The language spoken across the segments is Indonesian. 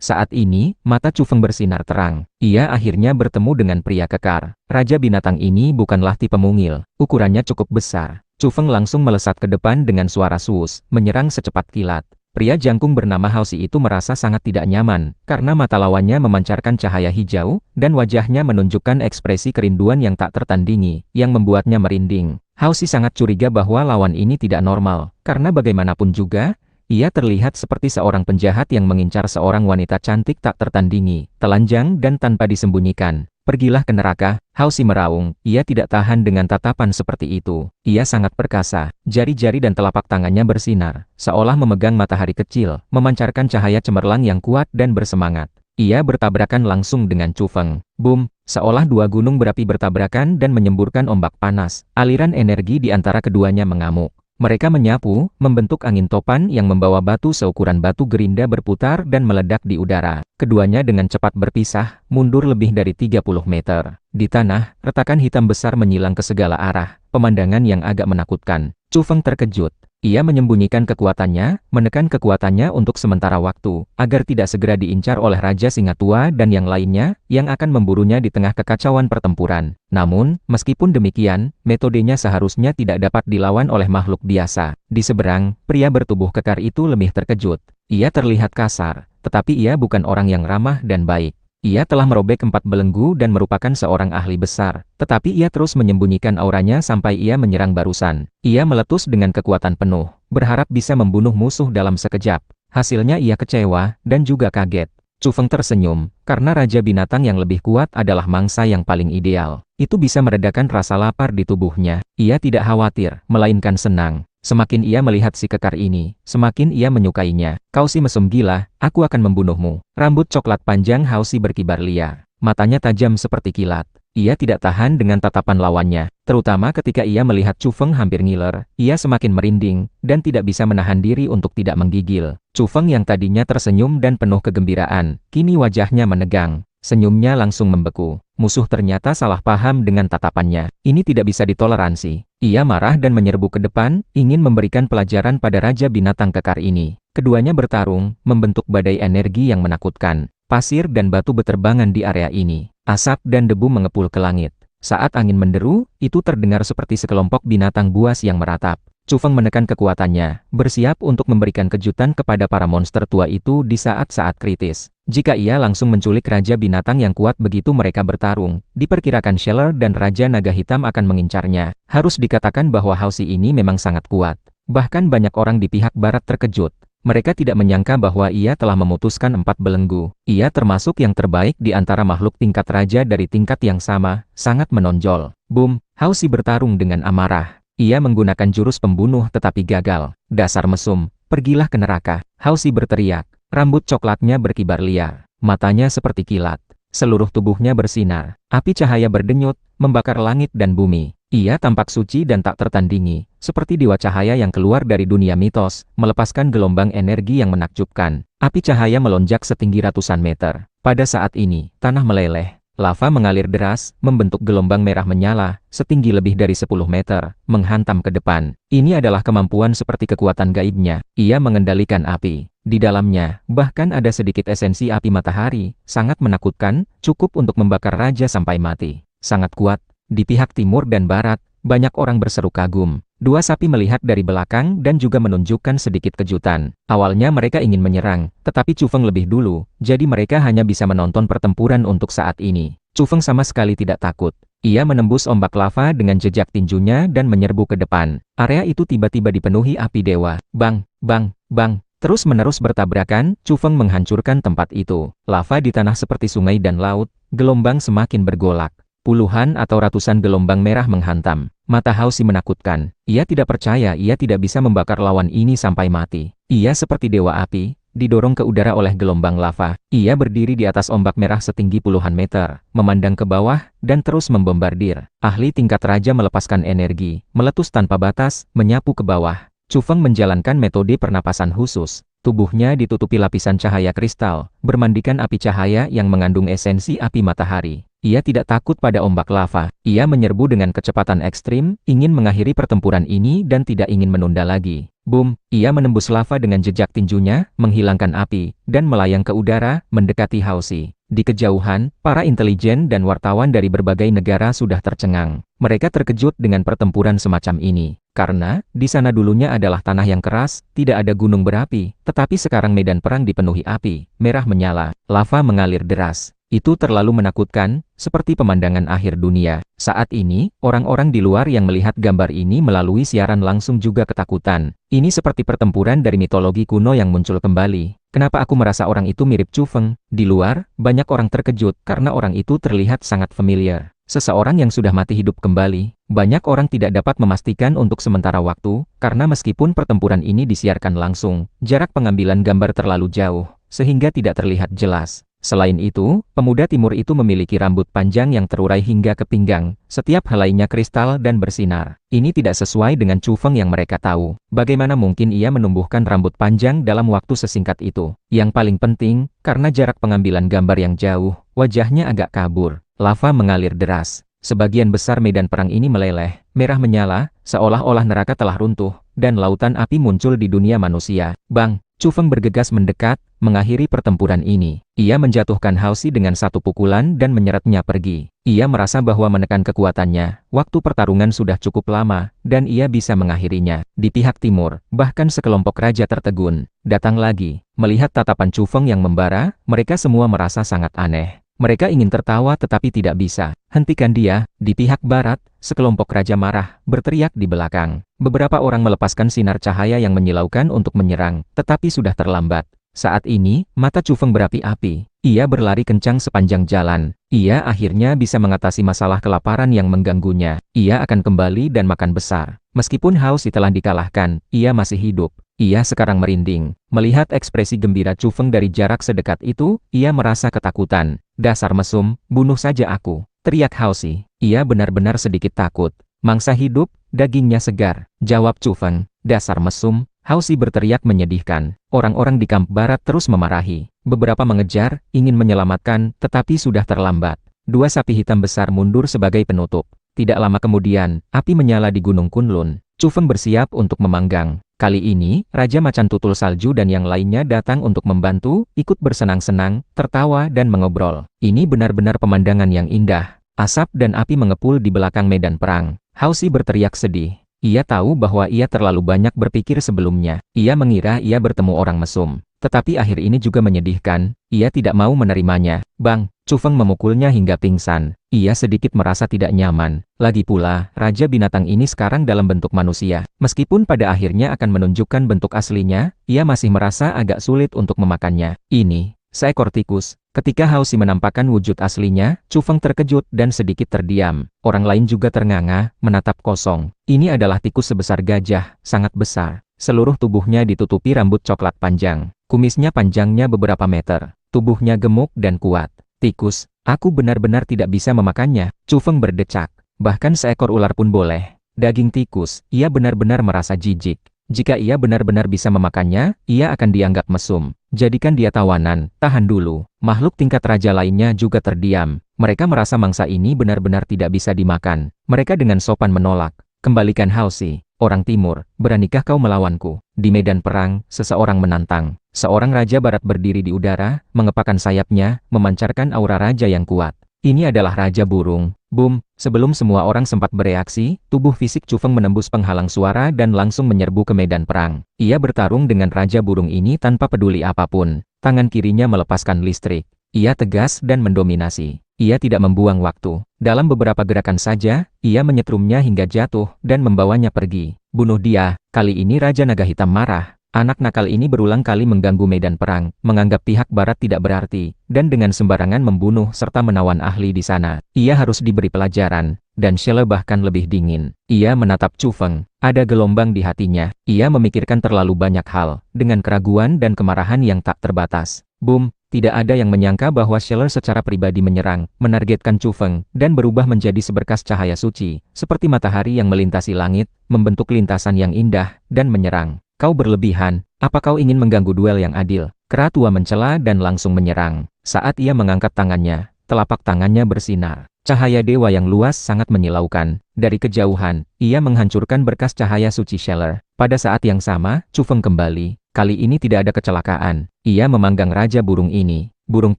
Saat ini, mata Chu Feng bersinar terang. Ia akhirnya bertemu dengan pria kekar. Raja binatang ini bukanlah tipe mungil. Ukurannya cukup besar. Chu Feng langsung melesat ke depan dengan suara sus, menyerang secepat kilat. Pria jangkung bernama Hao Si itu merasa sangat tidak nyaman, karena mata lawannya memancarkan cahaya hijau, dan wajahnya menunjukkan ekspresi kerinduan yang tak tertandingi, yang membuatnya merinding. Hao Si sangat curiga bahwa lawan ini tidak normal, karena bagaimanapun juga, ia terlihat seperti seorang penjahat yang mengincar seorang wanita cantik tak tertandingi, telanjang dan tanpa disembunyikan. Pergilah ke neraka, Hao Si meraung. Ia tidak tahan dengan tatapan seperti itu. Ia sangat perkasa, jari-jari dan telapak tangannya bersinar, seolah memegang matahari kecil, memancarkan cahaya cemerlang yang kuat dan bersemangat. Ia bertabrakan langsung dengan Chu Feng. Boom! Seolah dua gunung berapi bertabrakan dan menyemburkan ombak panas. Aliran energi di antara keduanya mengamuk. Mereka menyapu, membentuk angin topan yang membawa batu seukuran batu gerinda berputar dan meledak di udara. Keduanya dengan cepat berpisah, mundur lebih dari 30 meter. Di tanah, retakan hitam besar menyilang ke segala arah, pemandangan yang agak menakutkan. Chu Feng terkejut. Ia menyembunyikan kekuatannya, menekan kekuatannya untuk sementara waktu, agar tidak segera diincar oleh Raja Singa Tua dan yang lainnya, yang akan memburunya di tengah kekacauan pertempuran. Namun, meskipun demikian, metodenya seharusnya tidak dapat dilawan oleh makhluk biasa. Di seberang, pria bertubuh kekar itu lebih terkejut. Ia terlihat kasar, tetapi ia bukan orang yang ramah dan baik. Ia telah merobek 4 belenggu dan merupakan seorang ahli besar, tetapi ia terus menyembunyikan auranya sampai ia menyerang barusan. Ia meletus dengan kekuatan penuh, berharap bisa membunuh musuh dalam sekejap. Hasilnya ia kecewa, dan juga kaget. Chu Feng tersenyum, karena Raja Binatang yang lebih kuat adalah mangsa yang paling ideal. Itu bisa meredakan rasa lapar di tubuhnya. Ia tidak khawatir, melainkan senang. Semakin ia melihat si kekar ini, semakin ia menyukainya. Kau si mesum gila, aku akan membunuhmu. Rambut coklat panjang Hao Si berkibar liar. Matanya tajam seperti kilat. Ia tidak tahan dengan tatapan lawannya, terutama ketika ia melihat Chu Feng hampir ngiler. Ia semakin merinding, dan tidak bisa menahan diri untuk tidak menggigil. Chu Feng yang tadinya tersenyum dan penuh kegembiraan, kini wajahnya menegang. Senyumnya langsung membeku. Musuh ternyata salah paham dengan tatapannya. Ini tidak bisa ditoleransi. Ia marah dan menyerbu ke depan, ingin memberikan pelajaran pada Raja Binatang kekar ini. Keduanya bertarung, membentuk badai energi yang menakutkan. Pasir dan batu beterbangan di area ini. Asap dan debu mengepul ke langit. Saat angin menderu, itu terdengar seperti sekelompok binatang buas yang meratap. Chu Feng menekan kekuatannya, bersiap untuk memberikan kejutan kepada para monster tua itu di saat-saat kritis. Jika ia langsung menculik Raja Binatang yang kuat begitu mereka bertarung, diperkirakan Scheller dan Raja Naga Hitam akan mengincarnya. Harus dikatakan bahwa Hao Si ini memang sangat kuat. Bahkan banyak orang di pihak barat terkejut. Mereka tidak menyangka bahwa ia telah memutuskan 4 belenggu. Ia termasuk yang terbaik di antara makhluk tingkat raja dari tingkat yang sama, sangat menonjol. Boom! Hao Si bertarung dengan amarah. Ia menggunakan jurus pembunuh tetapi gagal. Dasar mesum, pergilah ke neraka. Hao Si berteriak. Rambut coklatnya berkibar liar. Matanya seperti kilat. Seluruh tubuhnya bersinar. Api cahaya berdenyut, membakar langit dan bumi. Ia tampak suci dan tak tertandingi, seperti dewa cahaya yang keluar dari dunia mitos, melepaskan gelombang energi yang menakjubkan. Api cahaya melonjak setinggi ratusan meter. Pada saat ini, tanah meleleh. Lava mengalir deras, membentuk gelombang merah menyala, setinggi lebih dari 10 meter, menghantam ke depan. Ini adalah kemampuan seperti kekuatan gaibnya. Ia mengendalikan api. Di dalamnya, bahkan ada sedikit esensi api matahari, sangat menakutkan, cukup untuk membakar raja sampai mati. Sangat kuat. Di pihak timur dan barat, banyak orang berseru kagum. Dua sapi melihat dari belakang dan juga menunjukkan sedikit kejutan. Awalnya mereka ingin menyerang, tetapi Chu Feng lebih dulu, jadi mereka hanya bisa menonton pertempuran untuk saat ini. Chu Feng sama sekali tidak takut. Ia menembus ombak lava dengan jejak tinjunya dan menyerbu ke depan. Area itu tiba-tiba dipenuhi api dewa. Bang, bang, bang. Terus-menerus bertabrakan, Chu Feng menghancurkan tempat itu. Lava di tanah seperti sungai dan laut, gelombang semakin bergolak. Puluhan atau ratusan gelombang merah menghantam. Mata Hao Si menakutkan. Ia tidak percaya ia tidak bisa membakar lawan ini sampai mati. Ia seperti dewa api, didorong ke udara oleh gelombang lava. Ia berdiri di atas ombak merah setinggi puluhan meter, memandang ke bawah, dan terus membombardir. Ahli tingkat raja melepaskan energi, meletus tanpa batas, menyapu ke bawah. Chu Feng menjalankan metode pernapasan khusus. Tubuhnya ditutupi lapisan cahaya kristal, bermandikan api cahaya yang mengandung esensi api matahari. Ia tidak takut pada ombak lava. Ia menyerbu dengan kecepatan ekstrim, ingin mengakhiri pertempuran ini dan tidak ingin menunda lagi. Boom, ia menembus lava dengan jejak tinjunya, menghilangkan api, dan melayang ke udara, mendekati Hausi. Di kejauhan, para intelijen dan wartawan dari berbagai negara sudah tercengang. Mereka terkejut dengan pertempuran semacam ini. Karena, di sana dulunya adalah tanah yang keras, tidak ada gunung berapi, tetapi sekarang medan perang dipenuhi api, merah menyala, lava mengalir deras. Itu terlalu menakutkan, seperti pemandangan akhir dunia. Saat ini, orang-orang di luar yang melihat gambar ini melalui siaran langsung juga ketakutan. Ini seperti pertempuran dari mitologi kuno yang muncul kembali. Kenapa aku merasa orang itu mirip Chu Feng? Di luar, banyak orang terkejut karena orang itu terlihat sangat familiar. Seseorang yang sudah mati hidup kembali. Banyak orang tidak dapat memastikan untuk sementara waktu, karena meskipun pertempuran ini disiarkan langsung, jarak pengambilan gambar terlalu jauh, sehingga tidak terlihat jelas. Selain itu, pemuda timur itu memiliki rambut panjang yang terurai hingga ke pinggang, setiap helainya kristal dan bersinar. Ini tidak sesuai dengan Chu Feng yang mereka tahu. Bagaimana mungkin ia menumbuhkan rambut panjang dalam waktu sesingkat itu? Yang paling penting, karena jarak pengambilan gambar yang jauh, wajahnya agak kabur. Lava mengalir deras. Sebagian besar medan perang ini meleleh, merah menyala, seolah-olah neraka telah runtuh, dan lautan api muncul di dunia manusia. Bang! Chu Feng bergegas mendekat, mengakhiri pertempuran ini. Ia menjatuhkan Hausi dengan satu pukulan dan menyeretnya pergi. Ia merasa bahwa menekan kekuatannya, waktu pertarungan sudah cukup lama, dan ia bisa mengakhirinya. Di pihak timur, bahkan sekelompok raja tertegun. Datang lagi, melihat tatapan Chu Feng yang membara, mereka semua merasa sangat aneh. Mereka ingin tertawa tetapi tidak bisa. Hentikan dia. Di pihak barat, sekelompok raja marah, berteriak di belakang. Beberapa orang melepaskan sinar cahaya yang menyilaukan untuk menyerang, tetapi sudah terlambat. Saat ini, mata Chu Feng berapi-api. Ia berlari kencang sepanjang jalan. Ia akhirnya bisa mengatasi masalah kelaparan yang mengganggunya. Ia akan kembali dan makan besar. Meskipun Hausi telah dikalahkan, ia masih hidup. Ia sekarang merinding. Melihat ekspresi gembira Chu Feng dari jarak sedekat itu, ia merasa ketakutan. Dasar mesum, bunuh saja aku, teriak Hausi. Ia benar-benar sedikit takut. Mangsa hidup, dagingnya segar, jawab Chu Feng. Dasar mesum, Hausi berteriak menyedihkan. Orang-orang di kamp barat terus memarahi. Beberapa mengejar, ingin menyelamatkan, tetapi sudah terlambat. Dua sapi hitam besar mundur sebagai penutup. Tidak lama kemudian, api menyala di Gunung Kunlun. Chu Feng bersiap untuk memanggang. Kali ini, Raja Macan Tutul Salju dan yang lainnya datang untuk membantu, ikut bersenang-senang, tertawa dan mengobrol. Ini benar-benar pemandangan yang indah. Asap dan api mengepul di belakang medan perang. Hausi berteriak sedih. Ia tahu bahwa ia terlalu banyak berpikir sebelumnya. Ia mengira ia bertemu orang mesum. Tetapi akhir ini juga menyedihkan. Ia tidak mau menerimanya. Bang! Chu Feng memukulnya hingga pingsan. Ia sedikit merasa tidak nyaman. Lagi pula, Raja Binatang ini sekarang dalam bentuk manusia. Meskipun pada akhirnya akan menunjukkan bentuk aslinya, ia masih merasa agak sulit untuk memakannya. Ini, seekor tikus. Ketika Hausi menampakkan wujud aslinya, Chu Feng terkejut dan sedikit terdiam. Orang lain juga ternganga, menatap kosong. Ini adalah tikus sebesar gajah, sangat besar. Seluruh tubuhnya ditutupi rambut coklat panjang. Kumisnya panjangnya beberapa meter. Tubuhnya gemuk dan kuat. Tikus, aku benar-benar tidak bisa memakannya. Chu Feng berdecak. Bahkan seekor ular pun boleh. Daging tikus, ia benar-benar merasa jijik. Jika ia benar-benar bisa memakannya, ia akan dianggap mesum. Jadikan dia tawanan, tahan dulu. Makhluk tingkat raja lainnya juga terdiam. Mereka merasa mangsa ini benar-benar tidak bisa dimakan. Mereka dengan sopan menolak. Kembalikan Hausi, orang timur, beranikah kau melawanku? Di medan perang, seseorang menantang. Seorang raja barat berdiri di udara, mengepakkan sayapnya, memancarkan aura raja yang kuat. Ini adalah Raja Burung. Boom! Sebelum semua orang sempat bereaksi, tubuh fisik Chu Feng menembus penghalang suara dan langsung menyerbu ke medan perang. Ia bertarung dengan Raja Burung ini tanpa peduli apapun. Tangan kirinya melepaskan listrik. Ia tegas dan mendominasi. Ia tidak membuang waktu. Dalam beberapa gerakan saja, ia menyetrumnya hingga jatuh dan membawanya pergi. Bunuh dia. Kali ini Raja Naga Hitam marah. Anak nakal ini berulang kali mengganggu medan perang, menganggap pihak barat tidak berarti, dan dengan sembarangan membunuh serta menawan ahli di sana. Ia harus diberi pelajaran, dan Shelle bahkan lebih dingin. Ia menatap Chu Feng. Ada gelombang di hatinya. Ia memikirkan terlalu banyak hal, dengan keraguan dan kemarahan yang tak terbatas. Boom! Tidak ada yang menyangka bahwa Shelle secara pribadi menyerang, menargetkan Chu Feng, dan berubah menjadi seberkas cahaya suci, seperti matahari yang melintasi langit, membentuk lintasan yang indah, dan menyerang. Kau berlebihan, apa kau ingin mengganggu duel yang adil? Kera tua mencela dan langsung menyerang. Saat ia mengangkat tangannya, telapak tangannya bersinar. Cahaya dewa yang luas sangat menyilaukan. Dari kejauhan, ia menghancurkan berkas cahaya suci Scheller. Pada saat yang sama, Chu Feng kembali. Kali ini tidak ada kecelakaan. Ia memanggang raja burung ini. Burung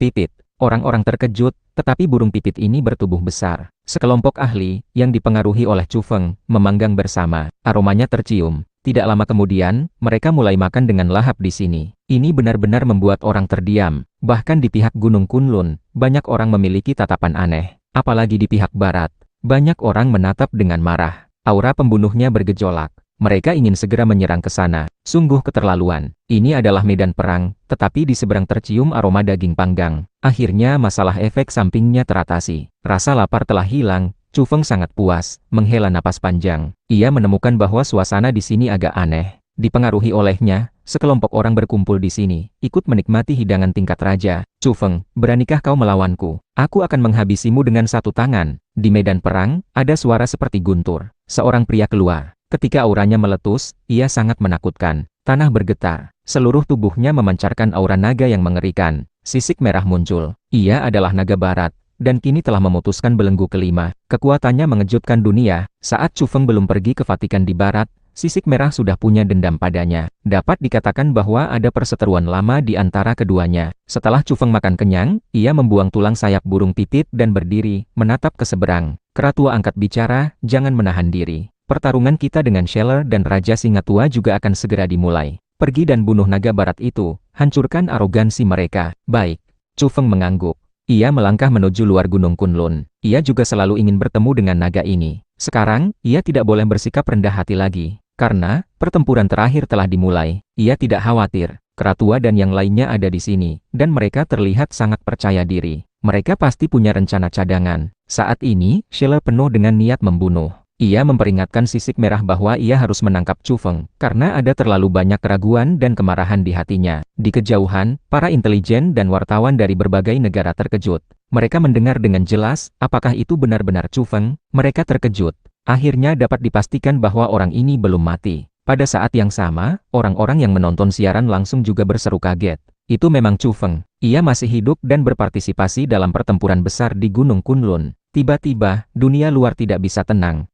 pipit. Orang-orang terkejut, tetapi burung pipit ini bertubuh besar. Sekelompok ahli, yang dipengaruhi oleh Chu Feng, memanggang bersama. Aromanya tercium. Tidak lama kemudian, mereka mulai makan dengan lahap di sini. Ini benar-benar membuat orang terdiam. Bahkan di pihak Gunung Kunlun, banyak orang memiliki tatapan aneh. Apalagi di pihak barat, banyak orang menatap dengan marah. Aura pembunuhnya bergejolak. Mereka ingin segera menyerang ke sana. Sungguh keterlaluan. Ini adalah medan perang, tetapi di seberang tercium aroma daging panggang. Akhirnya masalah efek sampingnya teratasi. Rasa lapar telah hilang. Chu Feng sangat puas, menghela napas panjang. Ia menemukan bahwa suasana di sini agak aneh. Dipengaruhi olehnya, sekelompok orang berkumpul di sini, ikut menikmati hidangan tingkat raja. Chu Feng, beranikah kau melawanku? Aku akan menghabisimu dengan satu tangan. Di medan perang, ada suara seperti guntur. Seorang pria keluar. Ketika auranya meletus, ia sangat menakutkan. Tanah bergetar. Seluruh tubuhnya memancarkan aura naga yang mengerikan. Sisik merah muncul. Ia adalah naga barat, dan kini telah memutuskan belenggu kelima. Kekuatannya mengejutkan dunia. Saat Chu Feng belum pergi ke Vatikan di barat, sisik merah sudah punya dendam padanya. Dapat dikatakan bahwa ada perseteruan lama di antara keduanya. Setelah Chu Feng makan kenyang, ia membuang tulang sayap burung pipit dan berdiri, menatap ke seberang. Keratua angkat bicara, jangan menahan diri. Pertarungan kita dengan Scheller dan Raja Singa Tua juga akan segera dimulai. Pergi dan bunuh naga barat itu, hancurkan arogansi mereka. Baik. Chu Feng mengangguk. Ia melangkah menuju luar Gunung Kunlun. Ia juga selalu ingin bertemu dengan naga ini. Sekarang, ia tidak boleh bersikap rendah hati lagi. Karena, pertempuran terakhir telah dimulai. Ia tidak khawatir. Keratua dan yang lainnya ada di sini, dan mereka terlihat sangat percaya diri. Mereka pasti punya rencana cadangan. Saat ini, Scheller penuh dengan niat membunuh. Ia memperingatkan sisik merah bahwa ia harus menangkap Chu Feng, karena ada terlalu banyak keraguan dan kemarahan di hatinya. Di kejauhan, para intelijen dan wartawan dari berbagai negara terkejut. Mereka mendengar dengan jelas, apakah itu benar-benar Chu Feng? Mereka terkejut. Akhirnya dapat dipastikan bahwa orang ini belum mati. Pada saat yang sama, orang-orang yang menonton siaran langsung juga berseru kaget. Itu memang Chu Feng. Ia masih hidup dan berpartisipasi dalam pertempuran besar di Gunung Kunlun. Tiba-tiba, dunia luar tidak bisa tenang.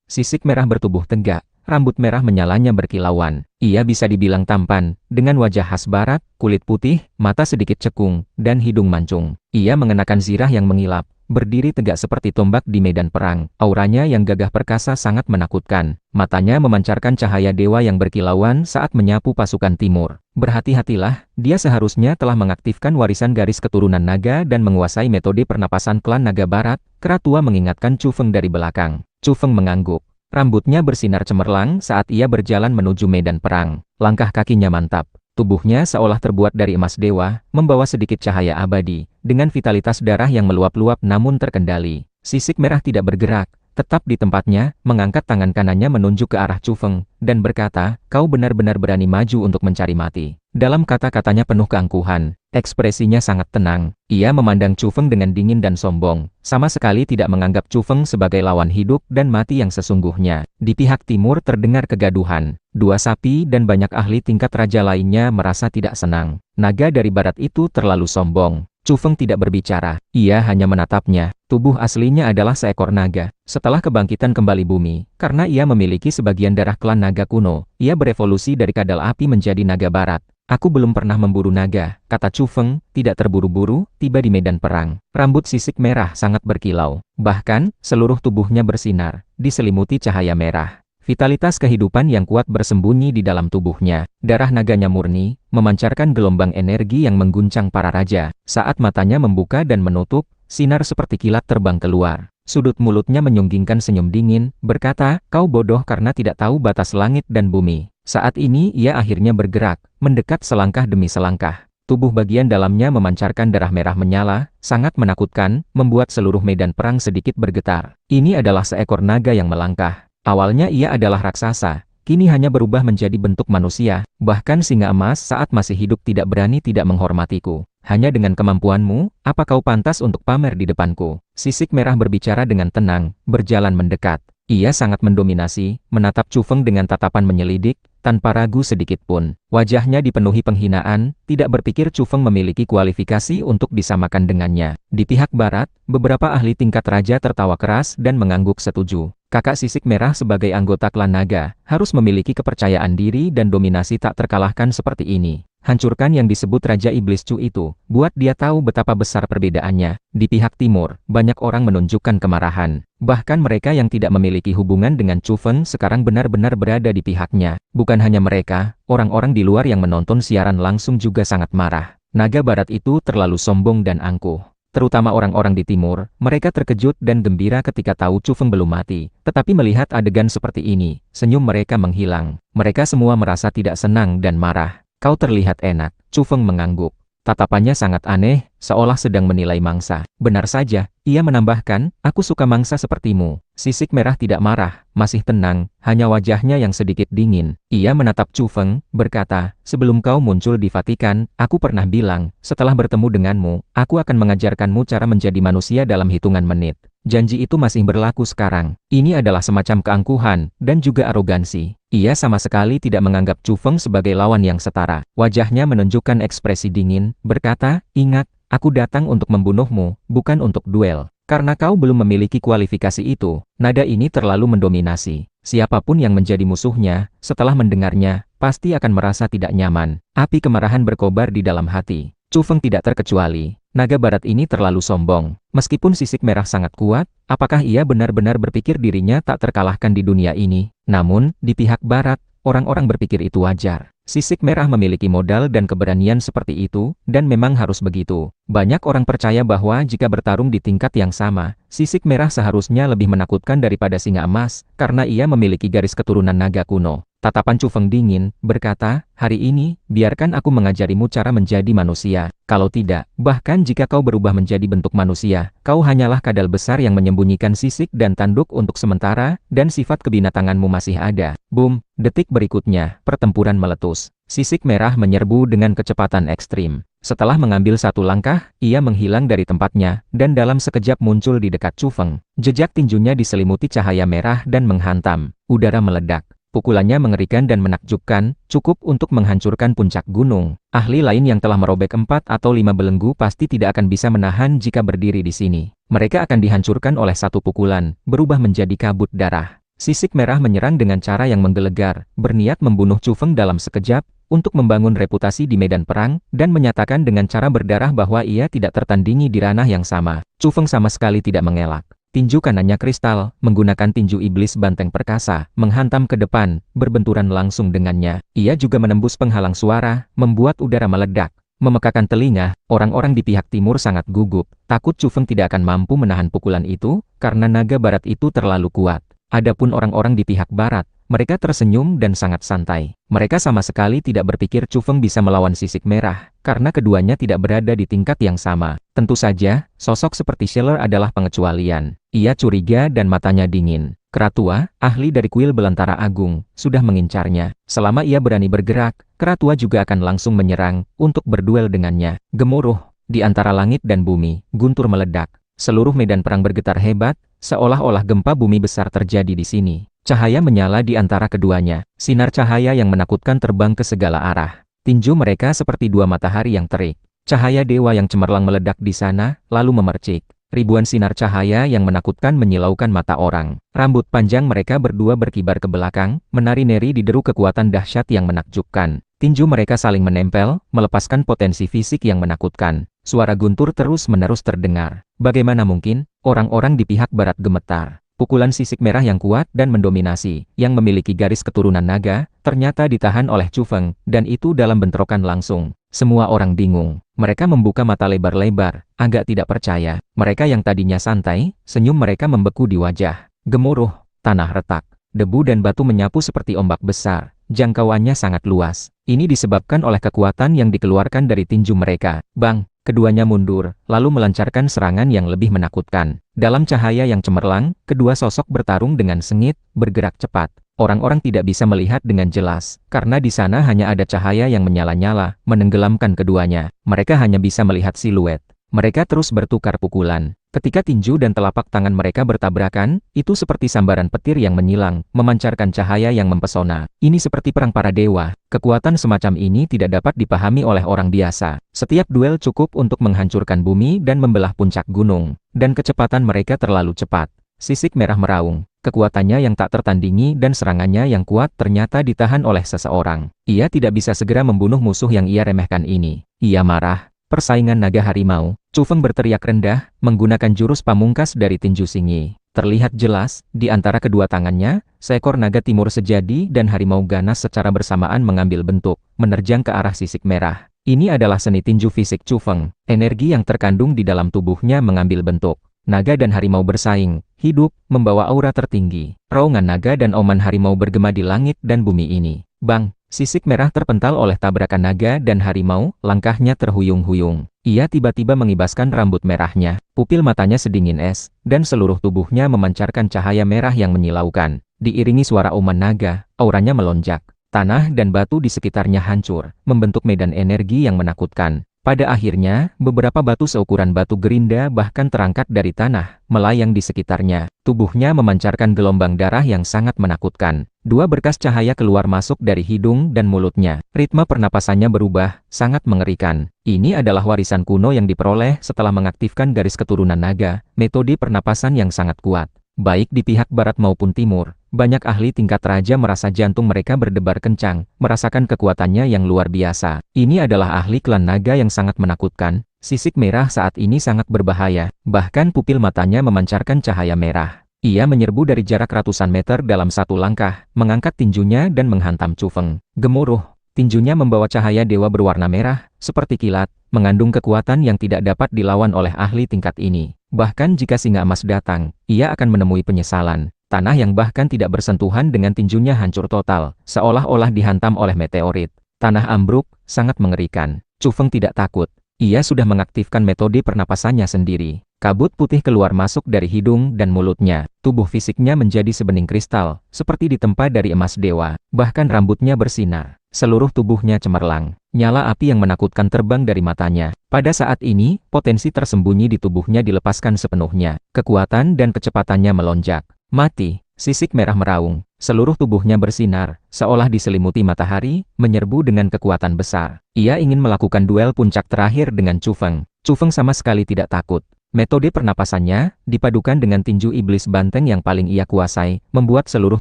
Sisik merah bertubuh tegak, rambut merah menyalanya berkilauan. Ia bisa dibilang tampan, dengan wajah khas barat, kulit putih, mata sedikit cekung, dan hidung mancung. Ia mengenakan zirah yang mengilap, berdiri tegak seperti tombak di medan perang. Auranya yang gagah perkasa sangat menakutkan. Matanya memancarkan cahaya dewa yang berkilauan saat menyapu pasukan timur. Berhati-hatilah, dia seharusnya telah mengaktifkan warisan garis keturunan naga dan menguasai metode pernapasan klan naga barat. Keratua mengingatkan Chu Feng dari belakang. Chu Feng mengangguk. Rambutnya bersinar cemerlang saat ia berjalan menuju medan perang. Langkah kakinya mantap. Tubuhnya seolah terbuat dari emas dewa, membawa sedikit cahaya abadi, dengan vitalitas darah yang meluap-luap namun terkendali. Sisik merah tidak bergerak, tetap di tempatnya, mengangkat tangan kanannya menunjuk ke arah Chu Feng, dan berkata, kau benar-benar berani maju untuk mencari mati. Dalam kata-katanya penuh keangkuhan, ekspresinya sangat tenang. Ia memandang Chu Feng dengan dingin dan sombong, sama sekali tidak menganggap Chu Feng sebagai lawan hidup dan mati yang sesungguhnya. Di pihak timur terdengar kegaduhan. Dua sapi dan banyak ahli tingkat raja lainnya merasa tidak senang. Naga dari barat itu terlalu sombong. Chu Feng tidak berbicara, ia hanya menatapnya. Tubuh aslinya adalah seekor naga. Setelah kebangkitan kembali bumi, karena ia memiliki sebagian darah klan naga kuno, ia berevolusi dari kadal api menjadi naga barat. Aku belum pernah memburu naga, kata Chu Feng, tidak terburu-buru, tiba di medan perang. Rambut sisik merah sangat berkilau. Bahkan, seluruh tubuhnya bersinar, diselimuti cahaya merah. Vitalitas kehidupan yang kuat bersembunyi di dalam tubuhnya. Darah naganya murni, memancarkan gelombang energi yang mengguncang para raja. Saat matanya membuka dan menutup, sinar seperti kilat terbang keluar. Sudut mulutnya menyunggingkan senyum dingin, berkata, kau bodoh karena tidak tahu batas langit dan bumi. Saat ini ia akhirnya bergerak, mendekat selangkah demi selangkah. Tubuh bagian dalamnya memancarkan darah merah menyala, sangat menakutkan, membuat seluruh medan perang sedikit bergetar. Ini adalah seekor naga yang melangkah. Awalnya ia adalah raksasa, kini hanya berubah menjadi bentuk manusia. Bahkan singa emas saat masih hidup tidak berani tidak menghormatiku. Hanya dengan kemampuanmu, apa kau pantas untuk pamer di depanku? Sisik merah berbicara dengan tenang, berjalan mendekat. Ia sangat mendominasi, menatap Chu Feng dengan tatapan menyelidik, tanpa ragu sedikit pun. Wajahnya dipenuhi penghinaan, tidak berpikir Chu Feng memiliki kualifikasi untuk disamakan dengannya. Di pihak barat, beberapa ahli tingkat raja tertawa keras dan mengangguk setuju. Kakak sisik merah sebagai anggota klan naga, harus memiliki kepercayaan diri dan dominasi tak terkalahkan seperti ini. Hancurkan yang disebut Raja Iblis Chu itu, buat dia tahu betapa besar perbedaannya. Di pihak timur, banyak orang menunjukkan kemarahan. Bahkan mereka yang tidak memiliki hubungan dengan Chu Feng sekarang benar-benar berada di pihaknya. Bukan hanya mereka, orang-orang di luar yang menonton siaran langsung juga sangat marah. Naga barat itu terlalu sombong dan angkuh. Terutama orang-orang di timur, mereka terkejut dan gembira ketika tahu Chu Feng belum mati. Tetapi melihat adegan seperti ini, senyum mereka menghilang. Mereka semua merasa tidak senang dan marah. Kau terlihat enak, Chu Feng mengangguk. Tatapannya sangat aneh, seolah sedang menilai mangsa. Benar saja, ia menambahkan, aku suka mangsa sepertimu. Sisik merah tidak marah, masih tenang, hanya wajahnya yang sedikit dingin. Ia menatap Chu Feng, berkata, sebelum kau muncul di Vatikan, aku pernah bilang, setelah bertemu denganmu, aku akan mengajarkanmu cara menjadi manusia dalam hitungan menit. Janji itu masih berlaku sekarang. Ini adalah semacam keangkuhan, dan juga arogansi. Ia sama sekali tidak menganggap Chu Feng sebagai lawan yang setara. Wajahnya menunjukkan ekspresi dingin, berkata, ingat, aku datang untuk membunuhmu, bukan untuk duel. Karena kau belum memiliki kualifikasi itu, nada ini terlalu mendominasi. Siapapun yang menjadi musuhnya, setelah mendengarnya, pasti akan merasa tidak nyaman. Api kemarahan berkobar di dalam hati. Chu Feng tidak terkecuali. Naga barat ini terlalu sombong. Meskipun sisik merah sangat kuat, apakah ia benar-benar berpikir dirinya tak terkalahkan di dunia ini? Namun, di pihak barat, orang-orang berpikir itu wajar. Sisik merah memiliki modal dan keberanian seperti itu, dan memang harus begitu. Banyak orang percaya bahwa jika bertarung di tingkat yang sama, sisik merah seharusnya lebih menakutkan daripada singa emas, karena ia memiliki garis keturunan naga kuno. Tatapan Chu Feng dingin, berkata, hari ini, biarkan aku mengajarimu cara menjadi manusia. Kalau tidak, bahkan jika kau berubah menjadi bentuk manusia, kau hanyalah kadal besar yang menyembunyikan sisik dan tanduk untuk sementara, dan sifat kebinatanganmu masih ada. Boom! Detik berikutnya, pertempuran meletus. Sisik merah menyerbu dengan kecepatan ekstrim. Setelah mengambil satu langkah, ia menghilang dari tempatnya, dan dalam sekejap muncul di dekat Chu Feng. Jejak tinjunya diselimuti cahaya merah dan menghantam. Udara meledak. Pukulannya mengerikan dan menakjubkan, cukup untuk menghancurkan puncak gunung. Ahli lain yang telah merobek 4 atau 5 belenggu pasti tidak akan bisa menahan jika berdiri di sini. Mereka akan dihancurkan oleh satu pukulan, berubah menjadi kabut darah. Sisik merah menyerang dengan cara yang menggelegar, berniat membunuh Chu Feng dalam sekejap, untuk membangun reputasi di medan perang, dan menyatakan dengan cara berdarah bahwa ia tidak tertandingi di ranah yang sama. Chu Feng sama sekali tidak mengelak. Tinju kanannya kristal, menggunakan tinju iblis banteng perkasa, menghantam ke depan, berbenturan langsung dengannya. Ia juga menembus penghalang suara, membuat udara meledak. Memekakan telinga, orang-orang di pihak timur sangat gugup, takut Chu Feng tidak akan mampu menahan pukulan itu, karena naga barat itu terlalu kuat. Adapun orang-orang di pihak barat, mereka tersenyum dan sangat santai. Mereka sama sekali tidak berpikir Chu Feng bisa melawan sisik merah, karena keduanya tidak berada di tingkat yang sama. Tentu saja, sosok seperti Scheller adalah pengecualian. Ia curiga dan matanya dingin. Keratua, ahli dari kuil belantara agung, sudah mengincarnya. Selama ia berani bergerak, Keratua juga akan langsung menyerang, untuk berduel dengannya. Gemuruh, di antara langit dan bumi, guntur meledak. Seluruh medan perang bergetar hebat, seolah-olah gempa bumi besar terjadi di sini. Cahaya menyala di antara keduanya. Sinar cahaya yang menakutkan terbang ke segala arah. Tinju mereka seperti dua matahari yang terik. Cahaya dewa yang cemerlang meledak di sana, lalu memercik. Ribuan sinar cahaya yang menakutkan menyilaukan mata orang. Rambut panjang mereka berdua berkibar ke belakang, menari-nari di deru kekuatan dahsyat yang menakjubkan. Tinju mereka saling menempel, melepaskan potensi fisik yang menakutkan. Suara guntur terus-menerus terdengar. Bagaimana mungkin? Orang-orang di pihak barat gemetar. Pukulan sisik merah yang kuat dan mendominasi, yang memiliki garis keturunan naga, ternyata ditahan oleh Chu Feng, dan itu dalam bentrokan langsung. Semua orang bingung. Mereka membuka mata lebar-lebar, agak tidak percaya. Mereka yang tadinya santai, senyum mereka membeku di wajah. Gemuruh, tanah retak. Debu dan batu menyapu seperti ombak besar. Jangkauannya sangat luas. Ini disebabkan oleh kekuatan yang dikeluarkan dari tinju mereka. Bang! Keduanya mundur, lalu melancarkan serangan yang lebih menakutkan. Dalam cahaya yang cemerlang, kedua sosok bertarung dengan sengit, bergerak cepat. Orang-orang tidak bisa melihat dengan jelas, karena di sana hanya ada cahaya yang menyala-nyala, menenggelamkan keduanya. Mereka hanya bisa melihat siluet. Mereka terus bertukar pukulan. Ketika tinju dan telapak tangan mereka bertabrakan, itu seperti sambaran petir yang menyilang, memancarkan cahaya yang mempesona. Ini seperti perang para dewa. Kekuatan semacam ini tidak dapat dipahami oleh orang biasa. Setiap duel cukup untuk menghancurkan bumi dan membelah puncak gunung. Dan kecepatan mereka terlalu cepat. Sisik merah meraung. Kekuatannya yang tak tertandingi dan serangannya yang kuat ternyata ditahan oleh seseorang. Ia tidak bisa segera membunuh musuh yang ia remehkan ini. Ia marah. Persaingan naga harimau. Chu Feng berteriak rendah, menggunakan jurus pamungkas dari tinju singi. Terlihat jelas, di antara kedua tangannya, seekor naga timur sejadi dan harimau ganas secara bersamaan mengambil bentuk, menerjang ke arah sisik merah. Ini adalah seni tinju fisik Chu Feng. Energi yang terkandung di dalam tubuhnya mengambil bentuk. Naga dan harimau bersaing, hidup, membawa aura tertinggi. Raungan naga dan oman harimau bergema di langit dan bumi ini. Bang! Sisik merah terpental oleh tabrakan naga dan harimau, langkahnya terhuyung-huyung. Ia tiba-tiba mengibaskan rambut merahnya, pupil matanya sedingin es, dan seluruh tubuhnya memancarkan cahaya merah yang menyilaukan. Diiringi suara oman naga, auranya melonjak. Tanah dan batu di sekitarnya hancur, membentuk medan energi yang menakutkan. Pada akhirnya, beberapa batu seukuran batu gerinda bahkan terangkat dari tanah, melayang di sekitarnya. Tubuhnya memancarkan gelombang darah yang sangat menakutkan. Dua berkas cahaya keluar masuk dari hidung dan mulutnya. Ritme pernapasannya berubah, sangat mengerikan. Ini adalah warisan kuno yang diperoleh setelah mengaktifkan garis keturunan naga, metode pernapasan yang sangat kuat. Baik di pihak barat maupun timur, banyak ahli tingkat raja merasa jantung mereka berdebar kencang, merasakan kekuatannya yang luar biasa. Ini adalah ahli klan naga yang sangat menakutkan. Sisik merah saat ini sangat berbahaya, bahkan pupil matanya memancarkan cahaya merah. Ia menyerbu dari jarak ratusan meter dalam satu langkah, mengangkat tinjunya dan menghantam Chu Feng. Gemuruh, tinjunya membawa cahaya dewa berwarna merah, seperti kilat, mengandung kekuatan yang tidak dapat dilawan oleh ahli tingkat ini. Bahkan jika singa emas datang, ia akan menemui penyesalan. Tanah yang bahkan tidak bersentuhan dengan tinjunya hancur total, seolah-olah dihantam oleh meteorit. Tanah ambruk, sangat mengerikan. Chu Feng tidak takut. Ia sudah mengaktifkan metode pernapasannya sendiri. Kabut putih keluar masuk dari hidung dan mulutnya. Tubuh fisiknya menjadi sebening kristal, seperti ditempa dari emas dewa. Bahkan rambutnya bersinar. Seluruh tubuhnya cemerlang. Nyala api yang menakutkan terbang dari matanya. Pada saat ini, potensi tersembunyi di tubuhnya dilepaskan sepenuhnya. Kekuatan dan kecepatannya melonjak. Mati. Sisik merah meraung. Seluruh tubuhnya bersinar, seolah diselimuti matahari, menyerbu dengan kekuatan besar. Ia ingin melakukan duel puncak terakhir dengan Chu Feng. Chu Feng sama sekali tidak takut. Metode pernapasannya, dipadukan dengan tinju iblis banteng yang paling ia kuasai, membuat seluruh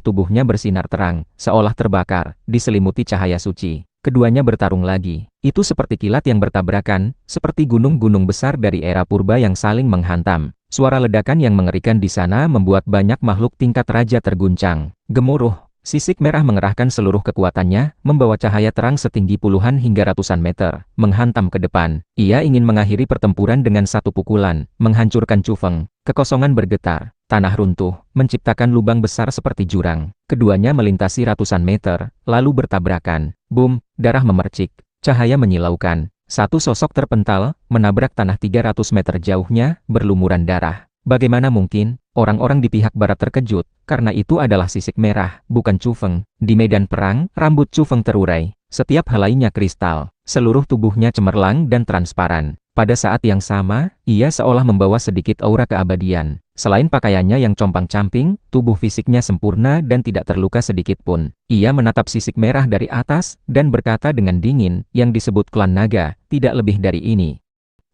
tubuhnya bersinar terang, seolah terbakar, diselimuti cahaya suci. Keduanya bertarung lagi. Itu seperti kilat yang bertabrakan, seperti gunung-gunung besar dari era purba yang saling menghantam. Suara ledakan yang mengerikan di sana membuat banyak makhluk tingkat raja terguncang. Gemuruh. Sisik merah mengerahkan seluruh kekuatannya, membawa cahaya terang setinggi puluhan hingga ratusan meter, menghantam ke depan. Ia ingin mengakhiri pertempuran dengan satu pukulan, menghancurkan Chu Feng. Kekosongan bergetar, tanah runtuh, menciptakan lubang besar seperti jurang. Keduanya melintasi ratusan meter, lalu bertabrakan. Boom, darah memercik, cahaya menyilaukan. Satu sosok terpental, menabrak tanah 300 meter jauhnya, berlumuran darah. Bagaimana mungkin? Orang-orang di pihak barat terkejut, karena itu adalah sisik merah, bukan Chu Feng. Di medan perang, rambut Chu Feng terurai. Setiap helainya kristal, seluruh tubuhnya cemerlang dan transparan. Pada saat yang sama, ia seolah membawa sedikit aura keabadian. Selain pakaiannya yang compang-camping, tubuh fisiknya sempurna dan tidak terluka sedikit pun. Ia menatap sisik merah dari atas, dan berkata dengan dingin, yang disebut klan naga, tidak lebih dari ini.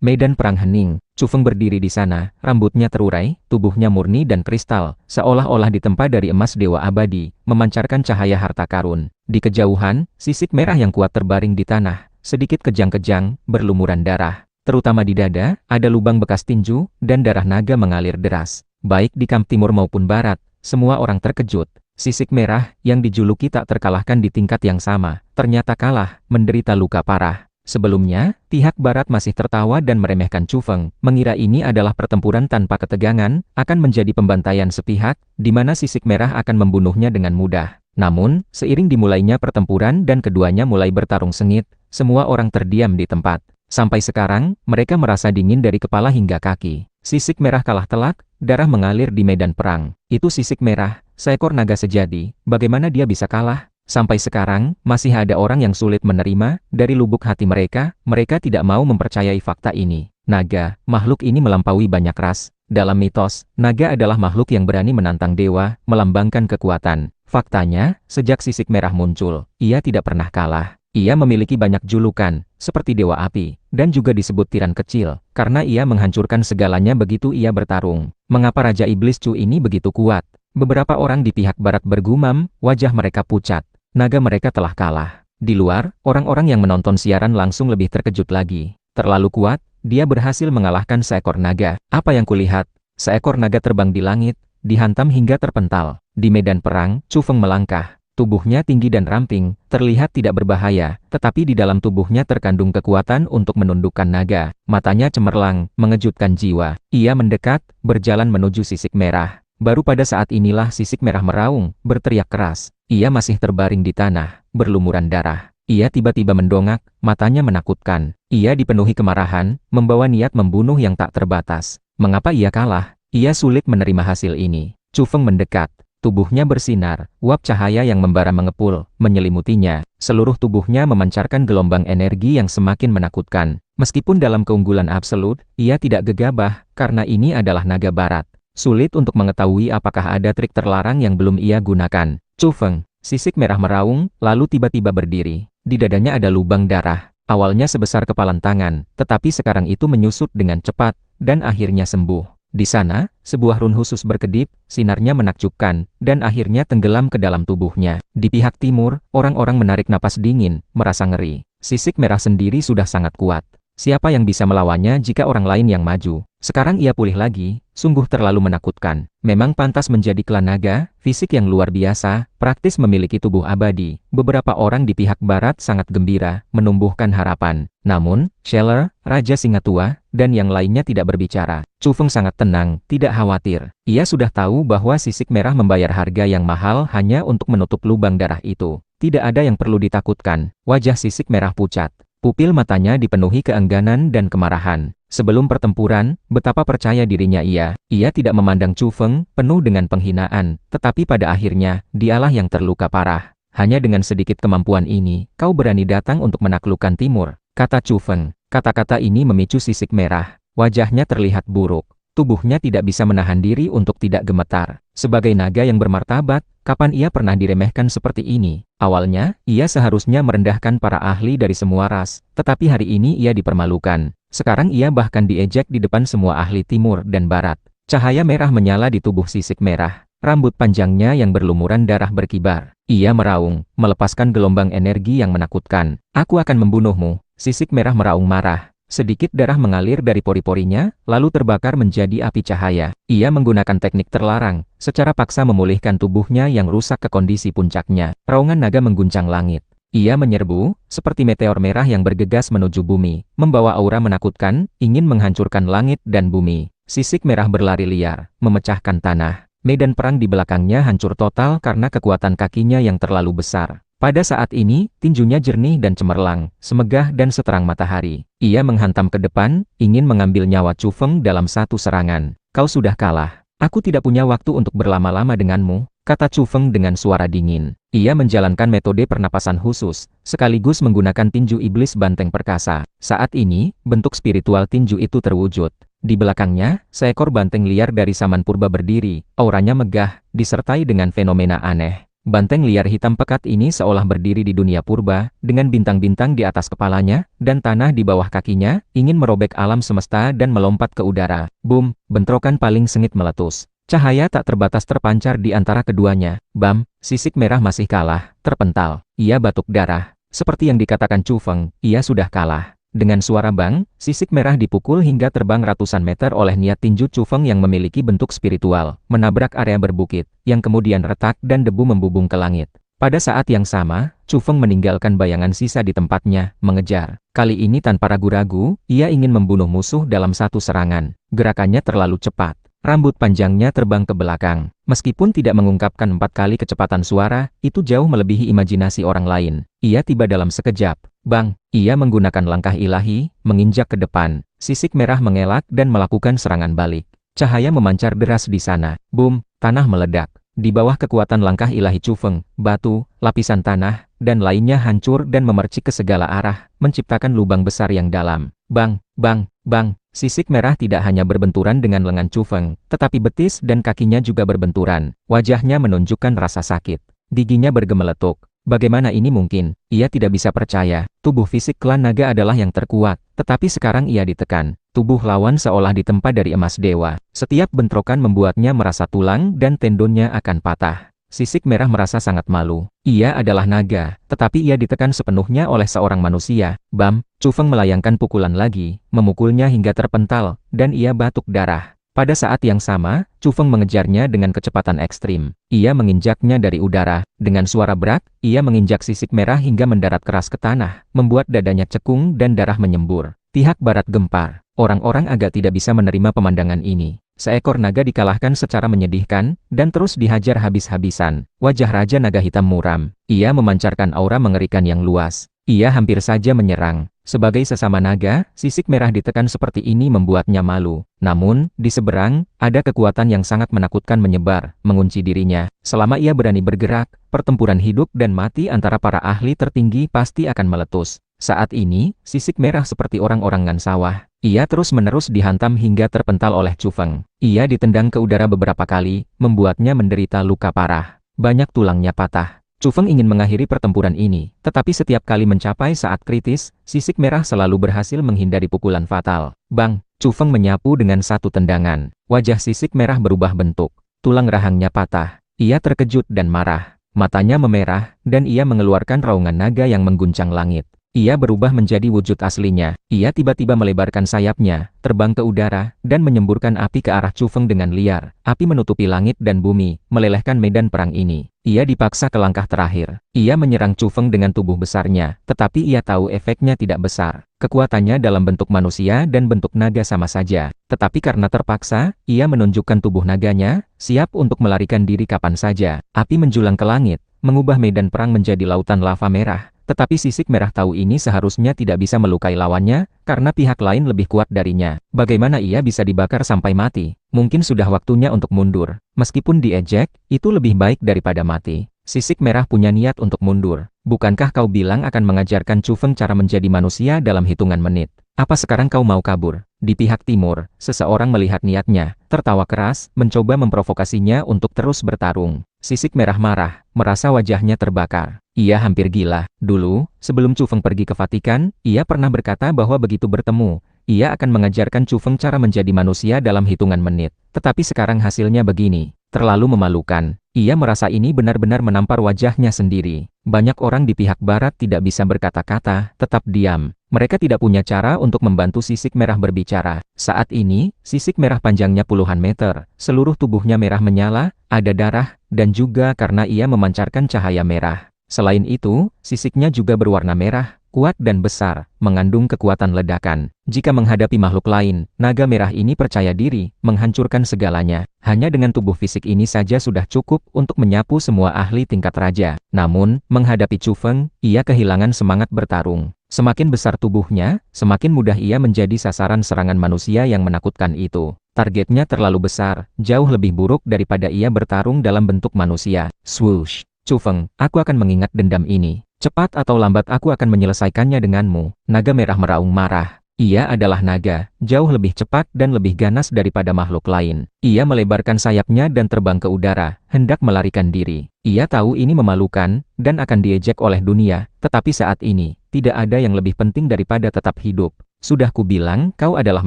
Medan perang hening. Chu Feng berdiri di sana, rambutnya terurai, tubuhnya murni dan kristal, seolah-olah ditempa dari emas dewa abadi, memancarkan cahaya harta karun. Di kejauhan, sisik merah yang kuat terbaring di tanah, sedikit kejang-kejang, berlumuran darah. Terutama di dada, ada lubang bekas tinju, dan darah naga mengalir deras. Baik di kamp timur maupun barat, semua orang terkejut. Sisik merah, yang dijuluki tak terkalahkan di tingkat yang sama, ternyata kalah, menderita luka parah. Sebelumnya, pihak barat masih tertawa dan meremehkan Chu Feng, mengira ini adalah pertempuran tanpa ketegangan, akan menjadi pembantaian sepihak, di mana sisik merah akan membunuhnya dengan mudah. Namun, seiring dimulainya pertempuran dan keduanya mulai bertarung sengit, semua orang terdiam di tempat. Sampai sekarang, mereka merasa dingin dari kepala hingga kaki. Sisik merah kalah telak, darah mengalir di medan perang. Itu sisik merah, seekor naga sejati, bagaimana dia bisa kalah? Sampai sekarang, masih ada orang yang sulit menerima, dari lubuk hati mereka tidak mau mempercayai fakta ini. Naga, makhluk ini melampaui banyak ras, Dalam mitos, naga adalah makhluk yang berani menantang dewa, melambangkan kekuatan. Faktanya, sejak sisik merah muncul, ia tidak pernah kalah. Ia memiliki banyak julukan, seperti Dewa Api, dan juga disebut tiran kecil, karena ia menghancurkan segalanya begitu ia bertarung. Mengapa Raja Iblis Chu ini begitu kuat? Beberapa orang di pihak barat bergumam, wajah mereka pucat. Naga mereka telah kalah. Di luar, orang-orang yang menonton siaran langsung lebih terkejut lagi. Terlalu kuat, dia berhasil mengalahkan seekor naga. Apa yang kulihat? Seekor naga terbang di langit, dihantam hingga terpental. Di medan perang, Chu Feng melangkah. Tubuhnya tinggi dan ramping, terlihat tidak berbahaya, tetapi di dalam tubuhnya terkandung kekuatan untuk menundukkan naga. Matanya cemerlang, mengejutkan jiwa. Ia mendekat, berjalan menuju sisik merah. Baru pada saat inilah sisik merah meraung, berteriak keras. Ia masih terbaring di tanah, berlumuran darah. Ia tiba-tiba mendongak, matanya menakutkan. Ia dipenuhi kemarahan, membawa niat membunuh yang tak terbatas. Mengapa ia kalah? Ia sulit menerima hasil ini. Chu Feng mendekat. Tubuhnya bersinar, uap cahaya yang membara mengepul, menyelimutinya. Seluruh tubuhnya memancarkan gelombang energi yang semakin menakutkan. Meskipun dalam keunggulan absolut, ia tidak gegabah, karena ini adalah naga barat. Sulit untuk mengetahui apakah ada trik terlarang yang belum ia gunakan. Chu Feng, sisik merah meraung, lalu tiba-tiba berdiri. Di dadanya ada lubang darah. Awalnya sebesar kepalan tangan, tetapi sekarang itu menyusut dengan cepat, dan akhirnya sembuh. Di sana, sebuah run khusus berkedip, sinarnya menakjubkan, dan akhirnya tenggelam ke dalam tubuhnya. Di pihak timur, orang-orang menarik napas dingin, merasa ngeri. Sisik merah sendiri sudah sangat kuat. Siapa yang bisa melawannya jika orang lain yang maju? Sekarang ia pulih lagi, sungguh terlalu menakutkan. Memang pantas menjadi klan naga, fisik yang luar biasa, praktis memiliki tubuh abadi. Beberapa orang di pihak barat sangat gembira, menumbuhkan harapan. Namun, Scheller, Raja Singa Tua, dan yang lainnya tidak berbicara. Chu Feng sangat tenang, tidak khawatir. Ia sudah tahu bahwa sisik merah membayar harga yang mahal hanya untuk menutup lubang darah itu. Tidak ada yang perlu ditakutkan. Wajah sisik merah pucat. Pupil matanya dipenuhi keengganan dan kemarahan. Sebelum pertempuran, betapa percaya dirinya ia tidak memandang Chu Feng, penuh dengan penghinaan, tetapi pada akhirnya, dialah yang terluka parah. Hanya dengan sedikit kemampuan ini, kau berani datang untuk menaklukkan timur, kata Chu Feng. Kata-kata ini memicu sisik merah. Wajahnya terlihat buruk. Tubuhnya tidak bisa menahan diri untuk tidak gemetar. Sebagai naga yang bermartabat, kapan ia pernah diremehkan seperti ini? Awalnya, ia seharusnya merendahkan para ahli dari semua ras, tetapi hari ini ia dipermalukan. Sekarang ia bahkan diejek di depan semua ahli timur dan barat. Cahaya merah menyala di tubuh sisik merah. Rambut panjangnya yang berlumuran darah berkibar. Ia meraung, melepaskan gelombang energi yang menakutkan. Aku akan membunuhmu. Sisik merah meraung marah. Sedikit darah mengalir dari pori-porinya, lalu terbakar menjadi api cahaya. Ia menggunakan teknik terlarang, secara paksa memulihkan tubuhnya yang rusak ke kondisi puncaknya. Raungan naga mengguncang langit. Ia menyerbu, seperti meteor merah yang bergegas menuju bumi, membawa aura menakutkan, ingin menghancurkan langit dan bumi. Sisik merah berlari liar, memecahkan tanah. Medan perang di belakangnya hancur total karena kekuatan kakinya yang terlalu besar. Pada saat ini, tinjunya jernih dan cemerlang, semegah dan seterang matahari. Ia menghantam ke depan, ingin mengambil nyawa Chu Feng dalam satu serangan. Kau sudah kalah. Aku tidak punya waktu untuk berlama-lama denganmu, kata Chu Feng dengan suara dingin. Ia menjalankan metode pernapasan khusus, sekaligus menggunakan tinju iblis banteng perkasa. Saat ini, bentuk spiritual tinju itu terwujud. Di belakangnya, seekor banteng liar dari zaman purba berdiri, auranya megah, disertai dengan fenomena aneh. Banteng liar hitam pekat ini seolah berdiri di dunia purba, dengan bintang-bintang di atas kepalanya, dan tanah di bawah kakinya, ingin merobek alam semesta dan melompat ke udara. Boom, bentrokan paling sengit meletus. Cahaya tak terbatas terpancar di antara keduanya. Bam, sisik merah masih kalah, terpental. Ia batuk darah. Seperti yang dikatakan Chu Feng, ia sudah kalah. Dengan suara bang, sisik merah dipukul hingga terbang ratusan meter oleh niat tinju Chu Feng yang memiliki bentuk spiritual, menabrak area berbukit, yang kemudian retak dan debu membubung ke langit. Pada saat yang sama, Chu Feng meninggalkan bayangan sisa di tempatnya, mengejar. Kali ini tanpa ragu-ragu, ia ingin membunuh musuh dalam satu serangan. Gerakannya terlalu cepat. Rambut panjangnya terbang ke belakang. Meskipun tidak mengungkapkan 4 kali kecepatan suara, itu jauh melebihi imajinasi orang lain. Ia tiba dalam sekejap. Bang! Ia menggunakan langkah ilahi, menginjak ke depan. Sisik merah mengelak dan melakukan serangan balik. Cahaya memancar deras di sana. Boom! Tanah meledak. Di bawah kekuatan langkah ilahi Chu Feng, batu, lapisan tanah, dan lainnya hancur dan memercik ke segala arah, menciptakan lubang besar yang dalam. Bang! Bang! Bang! Sisik merah tidak hanya berbenturan dengan lengan Chu Feng, tetapi betis dan kakinya juga berbenturan. Wajahnya menunjukkan rasa sakit. Giginya bergemeletuk. Bagaimana ini mungkin? Ia tidak bisa percaya. Tubuh fisik klan naga adalah yang terkuat, tetapi sekarang ia ditekan. Tubuh lawan seolah ditempa dari emas dewa. Setiap bentrokan membuatnya merasa tulang dan tendonnya akan patah. Sisik merah merasa sangat malu. Ia adalah naga, tetapi ia ditekan sepenuhnya oleh seorang manusia. Bam, Chu Feng melayangkan pukulan lagi, memukulnya hingga terpental, dan ia batuk darah. Pada saat yang sama, Chu Feng mengejarnya dengan kecepatan ekstrim. Ia menginjaknya dari udara. Dengan suara berat, ia menginjak sisik merah hingga mendarat keras ke tanah, membuat dadanya cekung dan darah menyembur. Pihak barat gempar. Orang-orang agak tidak bisa menerima pemandangan ini. Seekor naga dikalahkan secara menyedihkan, dan terus dihajar habis-habisan. Wajah Raja Naga Hitam muram. Ia memancarkan aura mengerikan yang luas. Ia hampir saja menyerang. Sebagai sesama naga, sisik merah ditekan seperti ini membuatnya malu. Namun, di seberang, ada kekuatan yang sangat menakutkan menyebar, mengunci dirinya. Selama ia berani bergerak, pertempuran hidup dan mati antara para ahli tertinggi pasti akan meletus. Saat ini, sisik merah seperti orang-orangan sawah. Ia terus-menerus dihantam hingga terpental oleh Chu Feng. Ia ditendang ke udara beberapa kali, membuatnya menderita luka parah. Banyak tulangnya patah. Chu Feng ingin mengakhiri pertempuran ini, tetapi setiap kali mencapai saat kritis, sisik merah selalu berhasil menghindari pukulan fatal. Bang! Chu Feng menyapu dengan satu tendangan. Wajah sisik merah berubah bentuk. Tulang rahangnya patah. Ia terkejut dan marah. Matanya memerah, dan ia mengeluarkan raungan naga yang mengguncang langit. Ia berubah menjadi wujud aslinya. Ia tiba-tiba melebarkan sayapnya, terbang ke udara, dan menyemburkan api ke arah Chu Feng dengan liar. Api menutupi langit dan bumi, melelehkan medan perang ini. Ia dipaksa ke langkah terakhir. Ia menyerang Chu Feng dengan tubuh besarnya, tetapi ia tahu efeknya tidak besar. Kekuatannya dalam bentuk manusia dan bentuk naga sama saja. Tetapi karena terpaksa, ia menunjukkan tubuh naganya, siap untuk melarikan diri kapan saja. Api menjulang ke langit, mengubah medan perang menjadi lautan lava merah. Tetapi sisik merah tahu ini seharusnya tidak bisa melukai lawannya, karena pihak lain lebih kuat darinya. Bagaimana ia bisa dibakar sampai mati? Mungkin sudah waktunya untuk mundur. Meskipun diejek, itu lebih baik daripada mati. Sisik merah punya niat untuk mundur. Bukankah kau bilang akan mengajarkan Chu Feng cara menjadi manusia dalam hitungan menit? Apa sekarang kau mau kabur? Di pihak timur, seseorang melihat niatnya, tertawa keras, mencoba memprovokasinya untuk terus bertarung. Sisik merah marah, merasa wajahnya terbakar. Ia hampir gila. Dulu, sebelum Chu Feng pergi ke Vatikan, ia pernah berkata bahwa begitu bertemu, ia akan mengajarkan Chu Feng cara menjadi manusia dalam hitungan menit. Tetapi sekarang hasilnya begini. Terlalu memalukan. Ia merasa ini benar-benar menampar wajahnya sendiri. Banyak orang di pihak barat tidak bisa berkata-kata, tetap diam. Mereka tidak punya cara untuk membantu sisik merah berbicara. Saat ini, sisik merah panjangnya puluhan meter. Seluruh tubuhnya merah menyala, ada darah, dan juga karena ia memancarkan cahaya merah. Selain itu, sisiknya juga berwarna merah, kuat dan besar, mengandung kekuatan ledakan. Jika menghadapi makhluk lain, naga merah ini percaya diri, menghancurkan segalanya. Hanya dengan tubuh fisik ini saja sudah cukup untuk menyapu semua ahli tingkat raja. Namun, menghadapi Chu Feng, ia kehilangan semangat bertarung. Semakin besar tubuhnya, semakin mudah ia menjadi sasaran serangan manusia yang menakutkan itu. Targetnya terlalu besar, jauh lebih buruk daripada ia bertarung dalam bentuk manusia. Swoosh! Chu Feng, aku akan mengingat dendam ini. Cepat atau lambat aku akan menyelesaikannya denganmu. Naga merah meraung marah. Ia adalah naga, jauh lebih cepat dan lebih ganas daripada makhluk lain. Ia melebarkan sayapnya dan terbang ke udara, hendak melarikan diri. Ia tahu ini memalukan, dan akan diejek oleh dunia, tetapi saat ini, tidak ada yang lebih penting daripada tetap hidup. Sudah kubilang, kau adalah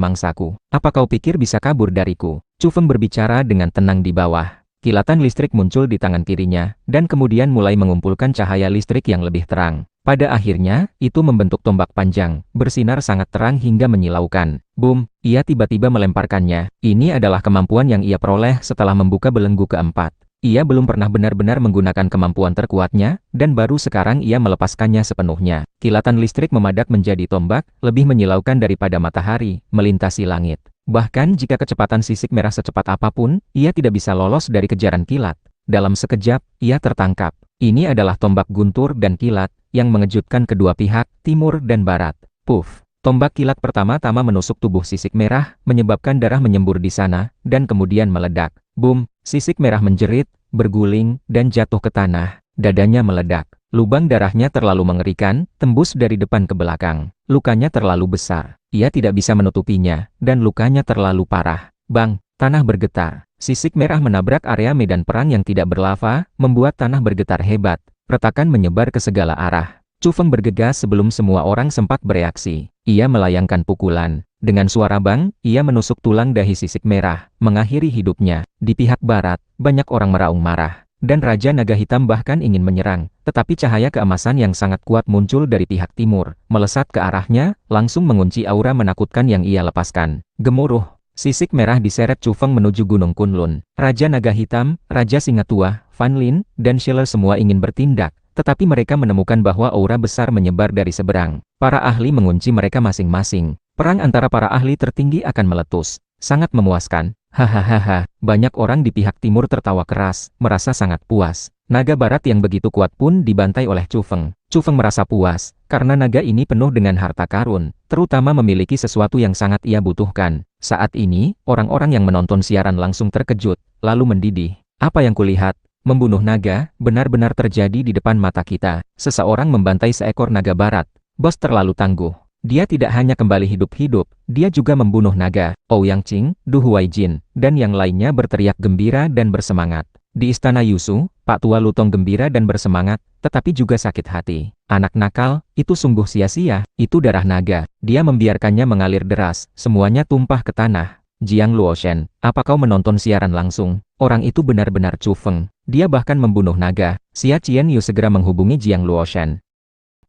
mangsaku. Apa kau pikir bisa kabur dariku? Chu Feng berbicara dengan tenang di bawah. Kilatan listrik muncul di tangan kirinya, dan kemudian mulai mengumpulkan cahaya listrik yang lebih terang. Pada akhirnya, itu membentuk tombak panjang, bersinar sangat terang hingga menyilaukan. Boom! Ia tiba-tiba melemparkannya. Ini adalah kemampuan yang ia peroleh setelah membuka belenggu keempat. Ia belum pernah benar-benar menggunakan kemampuan terkuatnya, dan baru sekarang ia melepaskannya sepenuhnya. Kilatan listrik memadak menjadi tombak, lebih menyilaukan daripada matahari, melintasi langit. Bahkan jika kecepatan sisik merah secepat apapun, ia tidak bisa lolos dari kejaran kilat. Dalam sekejap, ia tertangkap. Ini adalah tombak guntur dan kilat, yang mengejutkan kedua pihak, timur dan barat. Puff! Tombak kilat pertama-tama menusuk tubuh sisik merah, menyebabkan darah menyembur di sana, dan kemudian meledak. Boom! Sisik merah menjerit, berguling, dan jatuh ke tanah. Dadanya meledak. Lubang darahnya terlalu mengerikan, tembus dari depan ke belakang. Lukanya terlalu besar. ia tidak bisa menutupinya, dan lukanya terlalu parah. Bang! Tanah bergetar. Sisik merah menabrak area medan perang yang tidak berlava, membuat tanah bergetar hebat. Retakan menyebar ke segala arah. Chu Feng bergegas sebelum semua orang sempat bereaksi. Ia melayangkan pukulan. Dengan suara bang, ia menusuk tulang dahi sisik merah, mengakhiri hidupnya. Di pihak barat, banyak orang meraung marah. Dan Raja Naga Hitam bahkan ingin menyerang, tetapi cahaya keemasan yang sangat kuat muncul dari pihak timur, melesat ke arahnya, langsung mengunci aura menakutkan yang ia lepaskan. Gemuruh. Sisik merah diseret Chu Feng menuju Gunung Kunlun. Raja Naga Hitam, Raja Singa Tua, Fan Lin, dan Schiller semua ingin bertindak, tetapi mereka menemukan bahwa aura besar menyebar dari seberang. Para ahli mengunci mereka masing-masing. Perang antara para ahli tertinggi akan meletus. Sangat memuaskan. Hahaha, banyak orang di pihak timur tertawa keras, merasa sangat puas. Naga barat yang begitu kuat pun dibantai oleh Chu Feng. Chu Feng merasa puas, karena naga ini penuh dengan harta karun, terutama memiliki sesuatu yang sangat ia butuhkan. Saat ini, orang-orang yang menonton siaran langsung terkejut, lalu mendidih. Apa yang kulihat? Membunuh naga, benar-benar terjadi di depan mata kita. Seseorang membantai seekor naga barat. Bos terlalu tangguh. Dia tidak hanya kembali hidup-hidup, dia juga membunuh naga. Ouyang Qing, Du Huaijin, dan yang lainnya berteriak gembira dan bersemangat. Di istana Yusu, Pak Tua Lutong gembira dan bersemangat, tetapi juga sakit hati. Anak nakal, itu sungguh sia-sia, itu darah naga. Dia membiarkannya mengalir deras, semuanya tumpah ke tanah. Jiang Luoshen, apa kau menonton siaran langsung? Orang itu benar-benar Chu Feng. Dia bahkan membunuh naga. Xia Qianyu segera menghubungi Jiang Luoshen.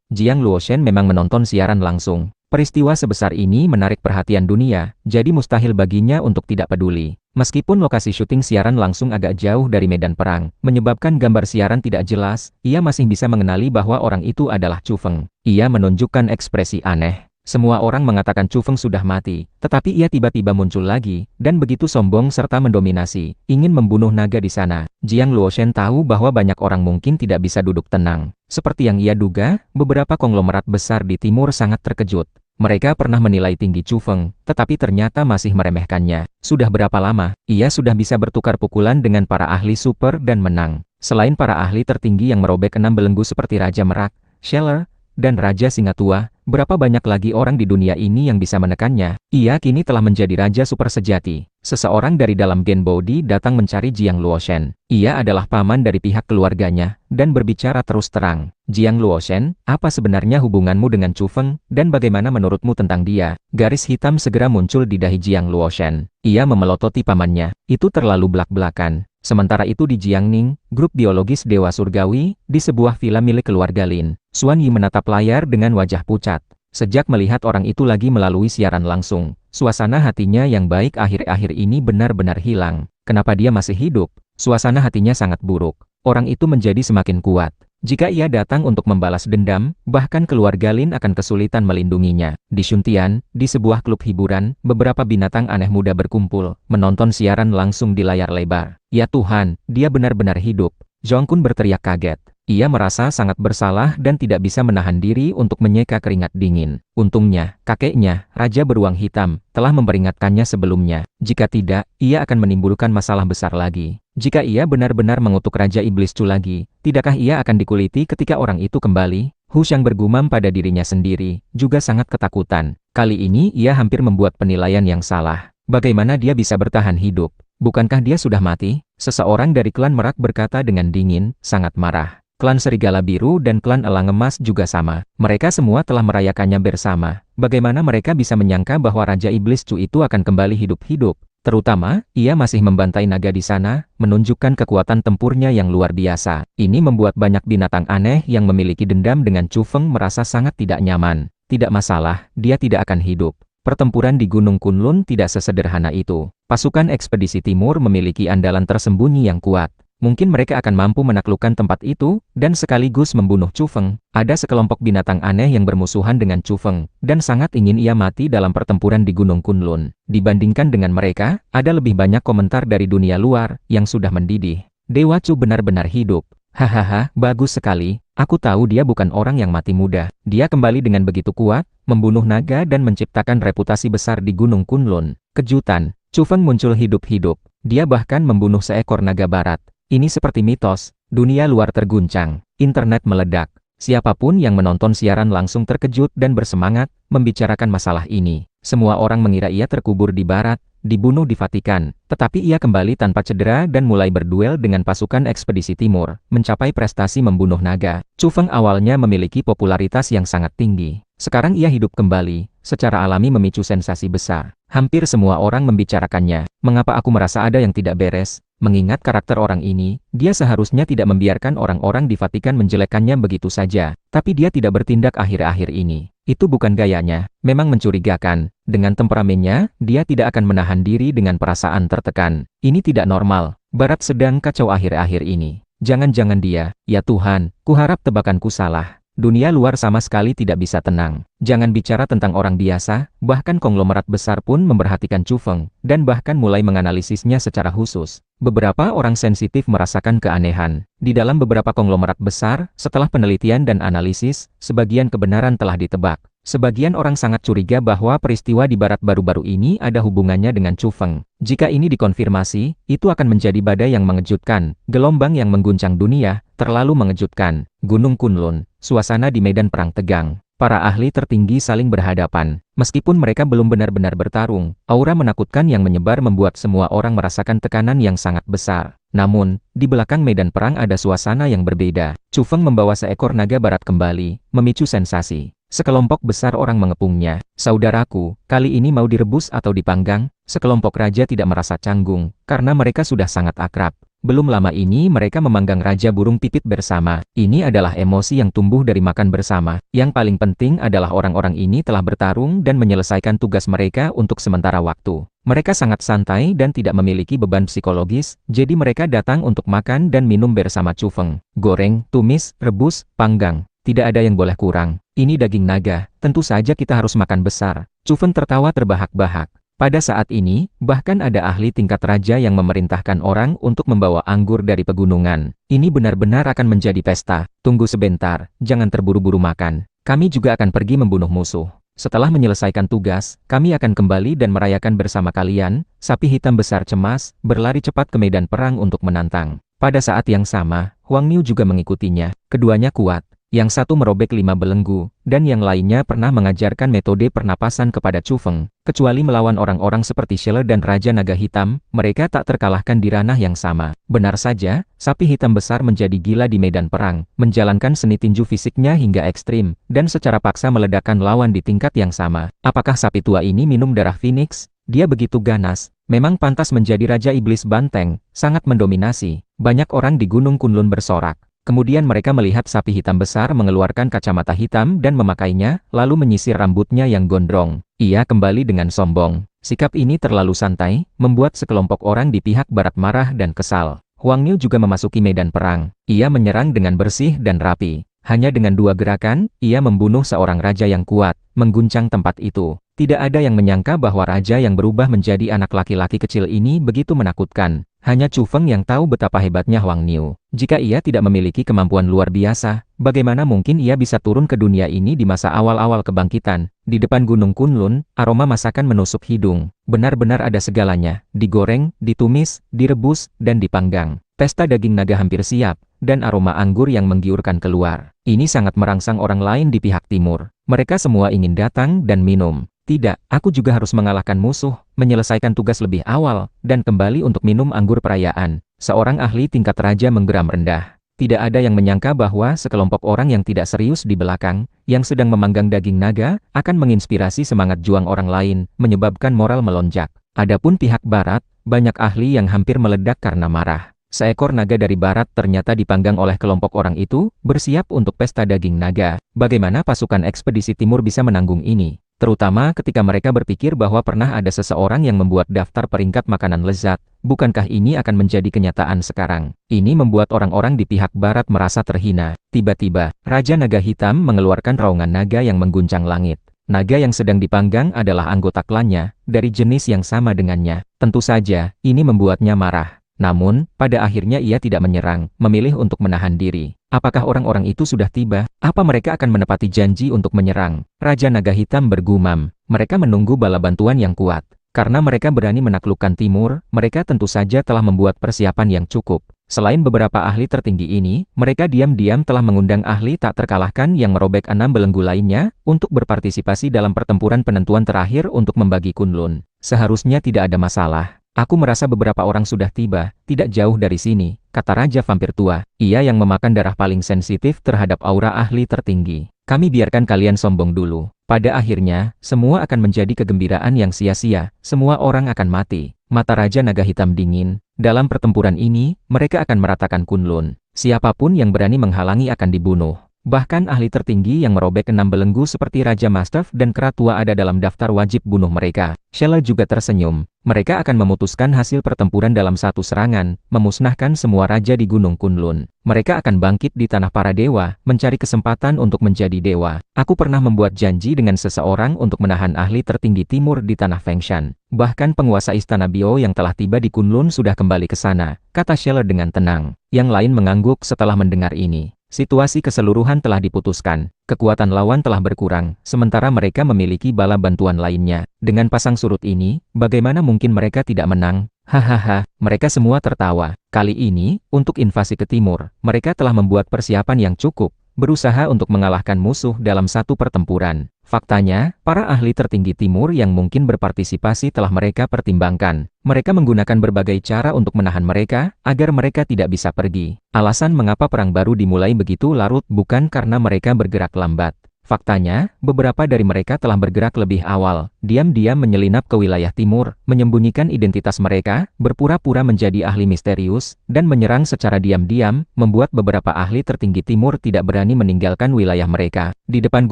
Jiang Luoshen memang menonton siaran langsung. Peristiwa sebesar ini menarik perhatian dunia, jadi mustahil baginya untuk tidak peduli. Meskipun lokasi syuting siaran langsung agak jauh dari medan perang, menyebabkan gambar siaran tidak jelas, ia masih bisa mengenali bahwa orang itu adalah Chu Feng. Ia menunjukkan ekspresi aneh. Semua orang mengatakan Chu Feng sudah mati, tetapi ia tiba-tiba muncul lagi, dan begitu sombong serta mendominasi, ingin membunuh naga di sana. Jiang Luoshen tahu bahwa banyak orang mungkin tidak bisa duduk tenang. Seperti yang ia duga, beberapa konglomerat besar di timur sangat terkejut. Mereka pernah menilai tinggi Chu Feng, tetapi ternyata masih meremehkannya. Sudah berapa lama, ia sudah bisa bertukar pukulan dengan para ahli super dan menang. Selain para ahli tertinggi yang merobek 6 belenggu seperti Raja Merak, Scheller, dan Raja Singa Tua, berapa banyak lagi orang di dunia ini yang bisa menekannya? Ia kini telah menjadi Raja Super sejati. Seseorang dari dalam Gen Body datang mencari Jiang Luoshen. Ia adalah paman dari pihak keluarganya, dan berbicara terus terang. Jiang Luoshen, apa sebenarnya hubunganmu dengan Chu Feng, dan bagaimana menurutmu tentang dia? Garis hitam segera muncul di dahi Jiang Luoshen. Ia memelototi pamannya. Itu terlalu belak-belakan. Sementara itu di Jiangning, grup biologis Dewa Surgawi, di sebuah villa milik keluarga Lin, Xuan Yi menatap layar dengan wajah pucat. Sejak melihat orang itu lagi melalui siaran langsung, suasana hatinya yang baik akhir-akhir ini benar-benar hilang. Kenapa dia masih hidup? Suasana hatinya sangat buruk. Orang itu menjadi semakin kuat. Jika ia datang untuk membalas dendam, bahkan keluarga Lin akan kesulitan melindunginya. Di Shuntian, di sebuah klub hiburan, beberapa binatang aneh muda berkumpul, menonton siaran langsung di layar lebar. Ya Tuhan, dia benar-benar hidup. Zhong Kun berteriak kaget. Ia merasa sangat bersalah dan tidak bisa menahan diri untuk menyeka keringat dingin. Untungnya, kakeknya, Raja Beruang Hitam, telah memperingatkannya sebelumnya. Jika tidak, ia akan menimbulkan masalah besar lagi. Jika ia benar-benar mengutuk Raja Iblis Chu lagi, tidakkah ia akan dikuliti ketika orang itu kembali? Hu Xiang bergumam pada dirinya sendiri, juga sangat ketakutan. Kali ini ia hampir membuat penilaian yang salah. Bagaimana dia bisa bertahan hidup? Bukankah dia sudah mati? Seseorang dari klan Merak berkata dengan dingin, sangat marah. Klan Serigala Biru dan klan Elang Emas juga sama. Mereka semua telah merayakannya bersama. Bagaimana mereka bisa menyangka bahwa Raja Iblis Chu itu akan kembali hidup-hidup? Terutama, ia masih membantai naga di sana, menunjukkan kekuatan tempurnya yang luar biasa. Ini membuat banyak binatang aneh yang memiliki dendam dengan Chu Feng merasa sangat tidak nyaman. Tidak masalah, dia tidak akan hidup. Pertempuran di Gunung Kunlun tidak sesederhana itu. Pasukan ekspedisi timur memiliki andalan tersembunyi yang kuat. Mungkin mereka akan mampu menaklukkan tempat itu, dan sekaligus membunuh Chu Feng. Ada sekelompok binatang aneh yang bermusuhan dengan Chu Feng, dan sangat ingin ia mati dalam pertempuran di Gunung Kunlun. Dibandingkan dengan mereka, ada lebih banyak komentar dari dunia luar, yang sudah mendidih. Dewa Chu benar-benar hidup. Hahaha, bagus sekali. Aku tahu dia bukan orang yang mati muda. Dia kembali dengan begitu kuat, membunuh naga dan menciptakan reputasi besar di Gunung Kunlun. Kejutan, Chu Feng muncul hidup-hidup. Dia bahkan membunuh seekor naga barat. Ini seperti mitos, dunia luar terguncang, internet meledak. Siapapun yang menonton siaran langsung terkejut dan bersemangat, membicarakan masalah ini. Semua orang mengira ia terkubur di barat, dibunuh di Vatikan, tetapi ia kembali tanpa cedera dan mulai berduel dengan pasukan ekspedisi timur, mencapai prestasi membunuh naga. Chu Feng awalnya memiliki popularitas yang sangat tinggi. Sekarang ia hidup kembali, secara alami memicu sensasi besar. Hampir semua orang membicarakannya. Mengapa aku merasa ada yang tidak beres? Mengingat karakter orang ini, dia seharusnya tidak membiarkan orang-orang di Vatikan menjelekkannya begitu saja. Tapi dia tidak bertindak akhir-akhir ini. Itu bukan gayanya, memang mencurigakan. Dengan temperamennya, dia tidak akan menahan diri dengan perasaan tertekan. Ini tidak normal. Barat sedang kacau akhir-akhir ini. Jangan-jangan dia, ya Tuhan, kuharap tebakanku salah. Dunia luar sama sekali tidak bisa tenang. Jangan bicara tentang orang biasa, bahkan konglomerat besar pun memperhatikan Chu Feng, dan bahkan mulai menganalisisnya secara khusus. Beberapa orang sensitif merasakan keanehan. Di dalam beberapa konglomerat besar, setelah penelitian dan analisis, sebagian kebenaran telah ditebak. Sebagian orang sangat curiga bahwa peristiwa di barat baru-baru ini ada hubungannya dengan Chu Feng. Jika ini dikonfirmasi, itu akan menjadi badai yang mengejutkan, gelombang yang mengguncang dunia, terlalu mengejutkan. Gunung Kunlun, suasana di medan perang tegang. Para ahli tertinggi saling berhadapan. Meskipun mereka belum benar-benar bertarung, aura menakutkan yang menyebar membuat semua orang merasakan tekanan yang sangat besar. Namun, di belakang medan perang ada suasana yang berbeda. Chu Feng membawa seekor naga barat kembali, memicu sensasi. Sekelompok besar orang mengepungnya. Saudaraku, kali ini mau direbus atau dipanggang? Sekelompok raja tidak merasa canggung, karena mereka sudah sangat akrab. Belum lama ini mereka memanggang Raja Burung Pipit bersama. Ini adalah emosi yang tumbuh dari makan bersama. Yang paling penting adalah orang-orang ini telah bertarung dan menyelesaikan tugas mereka untuk sementara waktu. Mereka sangat santai dan tidak memiliki beban psikologis, jadi mereka datang untuk makan dan minum bersama Chu Feng. Goreng, tumis, rebus, panggang. Tidak ada yang boleh kurang. Ini daging naga, tentu saja kita harus makan besar. Chu Feng tertawa terbahak-bahak. Pada saat ini, bahkan ada ahli tingkat raja yang memerintahkan orang untuk membawa anggur dari pegunungan. Ini benar-benar akan menjadi pesta. Tunggu sebentar, jangan terburu-buru makan. Kami juga akan pergi membunuh musuh. Setelah menyelesaikan tugas, kami akan kembali dan merayakan bersama kalian. Sapi hitam besar cemas, berlari cepat ke medan perang untuk menantang. Pada saat yang sama, Huang Niu juga mengikutinya. Keduanya kuat. Yang satu merobek 5 belenggu, dan yang lainnya pernah mengajarkan metode pernapasan kepada Chu Feng. Kecuali melawan orang-orang seperti Shele dan Raja Naga Hitam, mereka tak terkalahkan di ranah yang sama. Benar saja, sapi hitam besar menjadi gila di medan perang, menjalankan seni tinju fisiknya hingga ekstrim, dan secara paksa meledakkan lawan di tingkat yang sama. Apakah sapi tua ini minum darah Phoenix? Dia begitu ganas, memang pantas menjadi Raja Iblis Banteng, sangat mendominasi. Banyak orang di Gunung Kunlun bersorak. Kemudian mereka melihat sapi hitam besar mengeluarkan kacamata hitam dan memakainya, lalu menyisir rambutnya yang gondrong. Ia kembali dengan sombong. Sikap ini terlalu santai, membuat sekelompok orang di pihak barat marah dan kesal. Huang Niu juga memasuki medan perang. Ia menyerang dengan bersih dan rapi. Hanya dengan 2 gerakan, ia membunuh seorang raja yang kuat, mengguncang tempat itu. Tidak ada yang menyangka bahwa raja yang berubah menjadi anak laki-laki kecil ini begitu menakutkan. Hanya Chu Feng yang tahu betapa hebatnya Huang Niu. Jika ia tidak memiliki kemampuan luar biasa, bagaimana mungkin ia bisa turun ke dunia ini di masa awal-awal kebangkitan? Di depan Gunung Kunlun, aroma masakan menusuk hidung. Benar-benar ada segalanya, digoreng, ditumis, direbus, dan dipanggang. Pesta daging naga hampir siap, dan aroma anggur yang menggiurkan keluar. Ini sangat merangsang orang lain di pihak timur. Mereka semua ingin datang dan minum. Tidak, aku juga harus mengalahkan musuh, menyelesaikan tugas lebih awal, dan kembali untuk minum anggur perayaan. Seorang ahli tingkat raja menggeram rendah. Tidak ada yang menyangka bahwa sekelompok orang yang tidak serius di belakang, yang sedang memanggang daging naga, akan menginspirasi semangat juang orang lain, menyebabkan moral melonjak. Adapun pihak barat, banyak ahli yang hampir meledak karena marah. Seekor naga dari barat ternyata dipanggang oleh kelompok orang itu, bersiap untuk pesta daging naga. Bagaimana pasukan ekspedisi timur bisa menanggung ini? Terutama ketika mereka berpikir bahwa pernah ada seseorang yang membuat daftar peringkat makanan lezat. Bukankah ini akan menjadi kenyataan sekarang? Ini membuat orang-orang di pihak barat merasa terhina. Tiba-tiba, Raja Naga Hitam mengeluarkan raungan naga yang mengguncang langit. Naga yang sedang dipanggang adalah anggota klannya, dari jenis yang sama dengannya. Tentu saja, ini membuatnya marah. Namun, pada akhirnya ia tidak menyerang, memilih untuk menahan diri. Apakah orang-orang itu sudah tiba? Apa mereka akan menepati janji untuk menyerang? Raja Naga Hitam bergumam. Mereka menunggu bala bantuan yang kuat. Karena mereka berani menaklukkan timur, mereka tentu saja telah membuat persiapan yang cukup. Selain beberapa ahli tertinggi ini, mereka diam-diam telah mengundang ahli tak terkalahkan yang merobek 6 belenggu lainnya, untuk berpartisipasi dalam pertempuran penentuan terakhir untuk membagi Kunlun. Seharusnya tidak ada masalah. Aku merasa beberapa orang sudah tiba, tidak jauh dari sini, kata Raja Vampir tua. Ia yang memakan darah paling sensitif terhadap aura ahli tertinggi. Kami biarkan kalian sombong dulu. Pada akhirnya, semua akan menjadi kegembiraan yang sia-sia, semua orang akan mati. Mata Raja Naga Hitam dingin. Dalam pertempuran ini, mereka akan meratakan Kunlun. Siapapun yang berani menghalangi akan dibunuh. Bahkan ahli tertinggi yang merobek 6 belenggu seperti Raja Mastev dan Kera Tua ada dalam daftar wajib bunuh mereka. Sheila juga tersenyum. Mereka akan memutuskan hasil pertempuran dalam satu serangan, memusnahkan semua raja di Gunung Kunlun. Mereka akan bangkit di tanah para dewa, mencari kesempatan untuk menjadi dewa. Aku pernah membuat janji dengan seseorang untuk menahan ahli tertinggi timur di tanah Fengshan. Bahkan penguasa istana Bio yang telah tiba di Kunlun sudah kembali ke sana, kata Sheila dengan tenang. Yang lain mengangguk setelah mendengar ini. Situasi keseluruhan telah diputuskan. Kekuatan lawan telah berkurang, sementara mereka memiliki bala bantuan lainnya. Dengan pasang surut ini, bagaimana mungkin mereka tidak menang? Hahaha, mereka semua tertawa. Kali ini, untuk invasi ke timur, mereka telah membuat persiapan yang cukup, berusaha untuk mengalahkan musuh dalam satu pertempuran. Faktanya, para ahli tertinggi timur yang mungkin berpartisipasi telah mereka pertimbangkan. Mereka menggunakan berbagai cara untuk menahan mereka, agar mereka tidak bisa pergi. Alasan mengapa perang baru dimulai begitu larut bukan karena mereka bergerak lambat. Faktanya, beberapa dari mereka telah bergerak lebih awal, diam-diam menyelinap ke wilayah timur, menyembunyikan identitas mereka, berpura-pura menjadi ahli misterius, dan menyerang secara diam-diam, membuat beberapa ahli tertinggi timur tidak berani meninggalkan wilayah mereka. Di depan